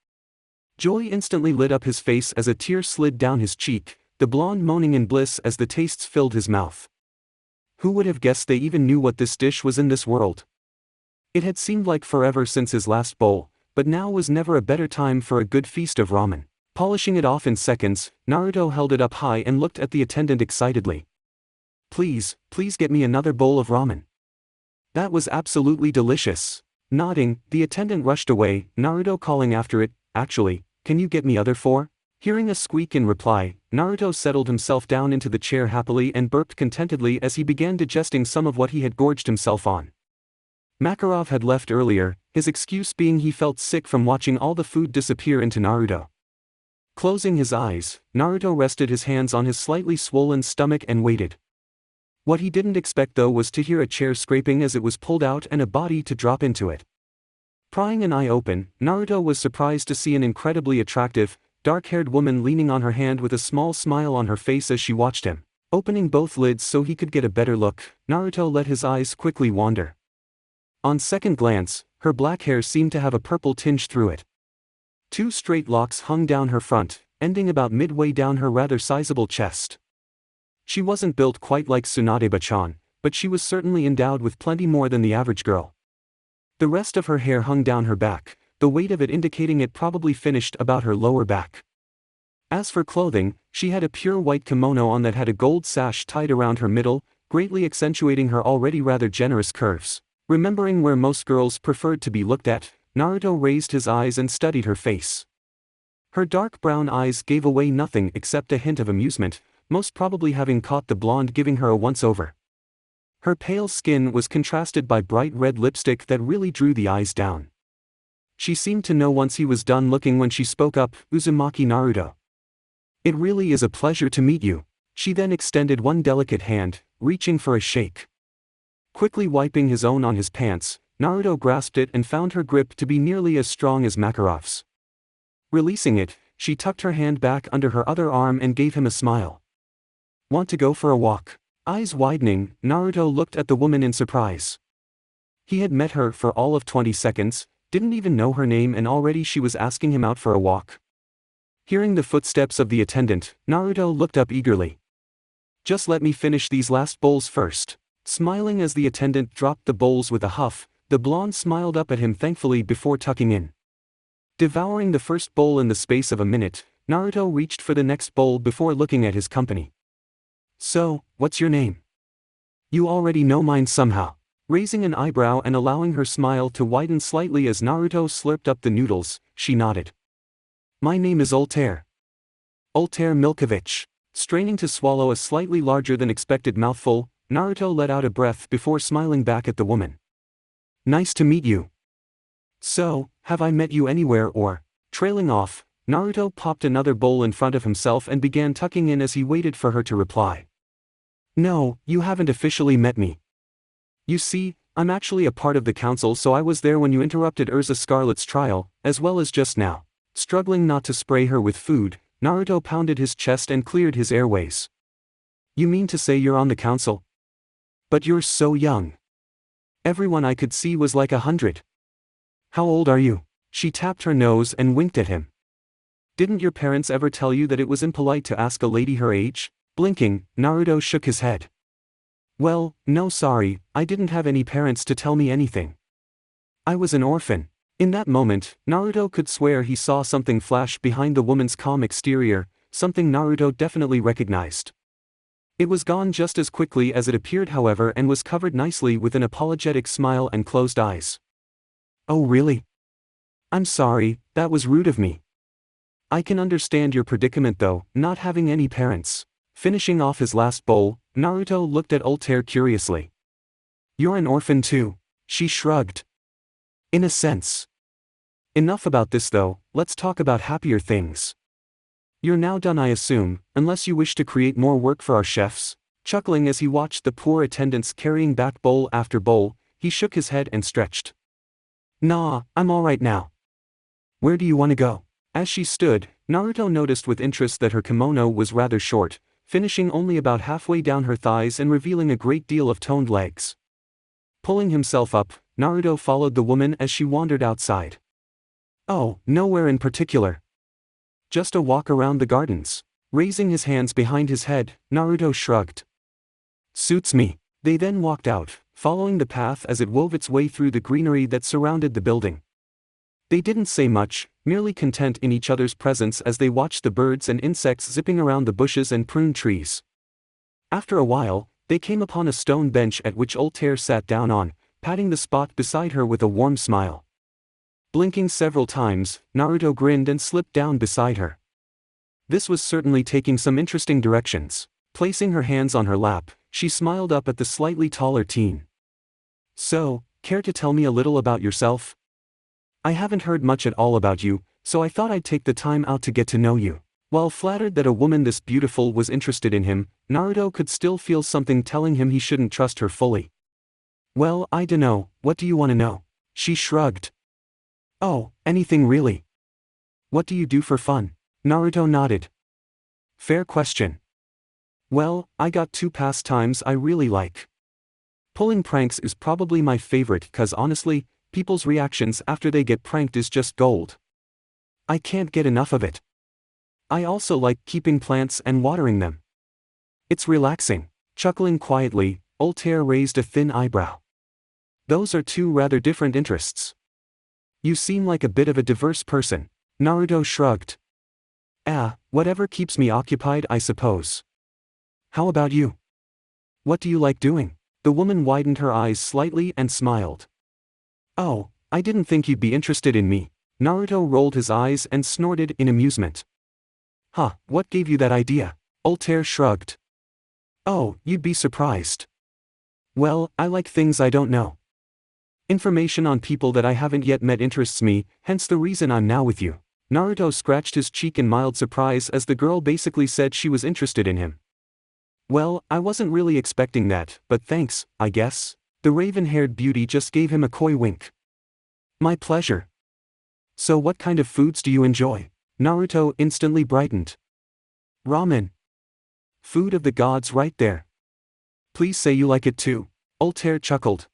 Joy instantly lit up his face as a tear slid down his cheek, the blonde moaning in bliss as the tastes filled his mouth. Who would have guessed they even knew what this dish was in this world? It had seemed like forever since his last bowl, but now was never a better time for a good feast of ramen. Polishing it off in seconds, Naruto held it up high and looked at the attendant excitedly. Please get me another bowl of ramen. That was absolutely delicious. Nodding, the attendant rushed away, Naruto calling after it, actually, can you get me other 4? Hearing a squeak in reply, Naruto settled himself down into the chair happily and burped contentedly as he began digesting some of what he had gorged himself on. Makarov had left earlier, his excuse being he felt sick from watching all the food disappear into Naruto. Closing his eyes, Naruto rested his hands on his slightly swollen stomach and waited. What he didn't expect though was to hear a chair scraping as it was pulled out and a body to drop into it. Prying an eye open, Naruto was surprised to see an incredibly attractive, dark-haired woman leaning on her hand with a small smile on her face as she watched him. Opening both lids so he could get a better look, Naruto let his eyes quickly wander. On second glance, her black hair seemed to have a purple tinge through it. 2 straight locks hung down her front, ending about midway down her rather sizable chest. She wasn't built quite like Tsunade-chan, but she was certainly endowed with plenty more than the average girl. The rest of her hair hung down her back, the weight of it indicating it probably finished about her lower back. As for clothing, she had a pure white kimono on that had a gold sash tied around her middle, greatly accentuating her already rather generous curves. Remembering where most girls preferred to be looked at, Naruto raised his eyes and studied her face. Her dark brown eyes gave away nothing except a hint of amusement, most probably having caught the blonde giving her a once-over. Her pale skin was contrasted by bright red lipstick that really drew the eyes down. She seemed to know once he was done looking when she spoke up, Uzumaki Naruto. It really is a pleasure to meet you. She then extended one delicate hand, reaching for a shake. Quickly wiping his own on his pants, Naruto grasped it and found her grip to be nearly as strong as Makarov's. Releasing it, she tucked her hand back under her other arm and gave him a smile. Want to go for a walk? Eyes widening, Naruto looked at the woman in surprise. He had met her for all of 20 seconds, didn't even know her name and already she was asking him out for a walk. Hearing the footsteps of the attendant, Naruto looked up eagerly. Just let me finish these last bowls first. Smiling as the attendant dropped the bowls with a huff, the blonde smiled up at him thankfully before tucking in. Devouring the first bowl in the space of a minute, Naruto reached for the next bowl before looking at his company. So, what's your name? You already know mine somehow. Raising an eyebrow and allowing her smile to widen slightly as Naruto slurped up the noodles, she nodded. My name is Altair. Altair Milkovich. Straining to swallow a slightly larger than expected mouthful, Naruto let out a breath before smiling back at the woman. Nice to meet you. So, have I met you anywhere or? Trailing off, Naruto popped another bowl in front of himself and began tucking in as he waited for her to reply. No, you haven't officially met me. You see, I'm actually a part of the council, so I was there when you interrupted Urza Scarlet's trial, as well as just now. Struggling not to spray her with food, Naruto pounded his chest and cleared his airways. You mean to say you're on the council? But you're so young. Everyone I could see was like 100. How old are you? She tapped her nose and winked at him. Didn't your parents ever tell you that it was impolite to ask a lady her age? Blinking, Naruto shook his head. Well, no sorry, I didn't have any parents to tell me anything. I was an orphan. In that moment, Naruto could swear he saw something flash behind the woman's calm exterior, something Naruto definitely recognized. It was gone just as quickly as it appeared however and was covered nicely with an apologetic smile and closed eyes. Oh really? I'm sorry, that was rude of me. I can understand your predicament though, not having any parents. Finishing off his last bowl, Naruto looked at Altair curiously. You're an orphan too. She shrugged. In a sense. Enough about this though, let's talk about happier things. You're now done I assume, unless you wish to create more work for our chefs. Chuckling as he watched the poor attendants carrying back bowl after bowl, he shook his head and stretched. Nah, I'm alright now. Where do you want to go? As she stood, Naruto noticed with interest that her kimono was rather short, finishing only about halfway down her thighs and revealing a great deal of toned legs. Pulling himself up, Naruto followed the woman as she wandered outside. Oh, nowhere in particular. Just a walk around the gardens. Raising his hands behind his head, Naruto shrugged. Suits me. They then walked out, following the path as it wove its way through the greenery that surrounded the building. They didn't say much, merely content in each other's presence as they watched the birds and insects zipping around the bushes and prune trees. After a while, they came upon a stone bench at which Altair sat down on, patting the spot beside her with a warm smile. Blinking several times, Naruto grinned and slipped down beside her. This was certainly taking some interesting directions. Placing her hands on her lap, she smiled up at the slightly taller teen. So, care to tell me a little about yourself? I haven't heard much at all about you, so I thought I'd take the time out to get to know you. While flattered that a woman this beautiful was interested in him, Naruto could still feel something telling him he shouldn't trust her fully. Well, I dunno, what do you want to know? She shrugged. Oh, anything really. What do you do for fun? Naruto nodded. Fair question. Well, I got two pastimes I really like. Pulling pranks is probably my favorite cause honestly, people's reactions after they get pranked is just gold. I can't get enough of it. I also like keeping plants and watering them. It's relaxing. Chuckling quietly, Altair raised a thin eyebrow. Those are two rather different interests. You seem like a bit of a diverse person. Naruto shrugged. Whatever keeps me occupied I suppose. How about you? What do you like doing? The woman widened her eyes slightly and smiled. Oh, I didn't think you'd be interested in me. Naruto rolled his eyes and snorted in amusement. Huh, what gave you that idea? Altair shrugged. Oh, you'd be surprised. Well, I like things I don't know. Information on people that I haven't yet met interests me, hence the reason I'm now with you. Naruto scratched his cheek in mild surprise as the girl basically said she was interested in him. Well, I wasn't really expecting that, but thanks, I guess. The raven-haired beauty just gave him a coy wink. My pleasure. So what kind of foods do you enjoy? Naruto instantly brightened. Ramen. Food of the gods right there. Please say you like it too. Altair chuckled.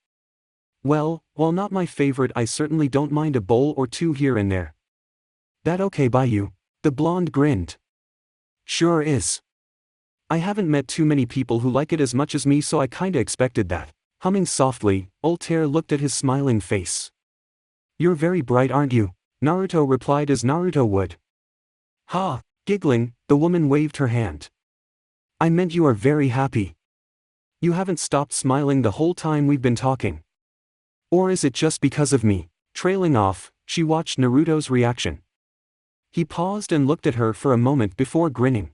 Well, while not my favorite I certainly don't mind a bowl or two here and there. That okay by you? The blonde grinned. Sure is. I haven't met too many people who like it as much as me so I kinda expected that. Humming softly, Altair looked at his smiling face. You're very bright aren't you? Naruto replied as Naruto would. Ha! Giggling, the woman waved her hand. I meant you are very happy. You haven't stopped smiling the whole time we've been talking. Or is it just because of me? Trailing off, she watched Naruto's reaction. He paused and looked at her for a moment before grinning.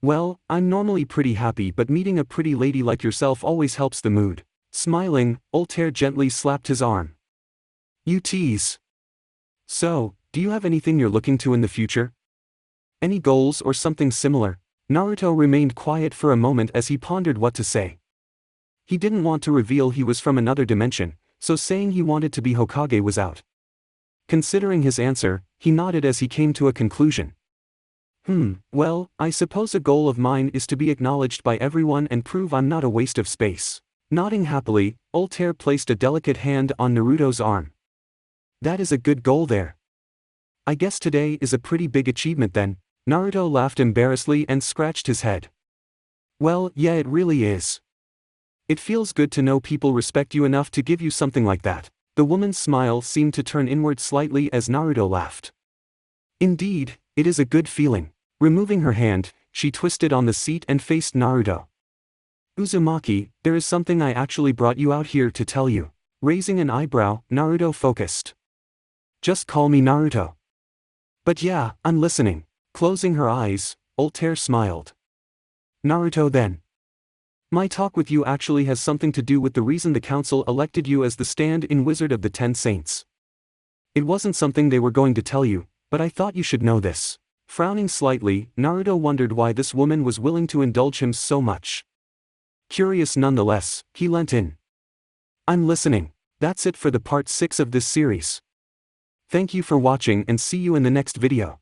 Well, I'm normally pretty happy but meeting a pretty lady like yourself always helps the mood. Smiling, Altair gently slapped his arm. You tease. So, do you have anything you're looking to in the future? Any goals or something similar? Naruto remained quiet for a moment as he pondered what to say. He didn't want to reveal he was from another dimension, so saying he wanted to be Hokage was out. Considering his answer, he nodded as he came to a conclusion. Well, I suppose a goal of mine is to be acknowledged by everyone and prove I'm not a waste of space. Nodding happily, Altair placed a delicate hand on Naruto's arm. That is a good goal there. I guess today is a pretty big achievement then. Naruto laughed embarrassedly and scratched his head. Well, yeah it really is. It feels good to know people respect you enough to give you something like that. The woman's smile seemed to turn inward slightly as Naruto laughed. Indeed, it is a good feeling. Removing her hand, she twisted on the seat and faced Naruto. Uzumaki, there is something I actually brought you out here to tell you. Raising an eyebrow, Naruto focused. Just call me Naruto. But yeah, I'm listening. Closing her eyes, Altair smiled. Naruto then. My talk with you actually has something to do with the reason the council elected you as the stand-in wizard of the 10 saints. It wasn't something they were going to tell you, but I thought you should know this. Frowning slightly, Naruto wondered why this woman was willing to indulge him so much. Curious nonetheless, he leant in. I'm listening. That's it for the part 6 of this series. Thank you for watching and see you in the next video.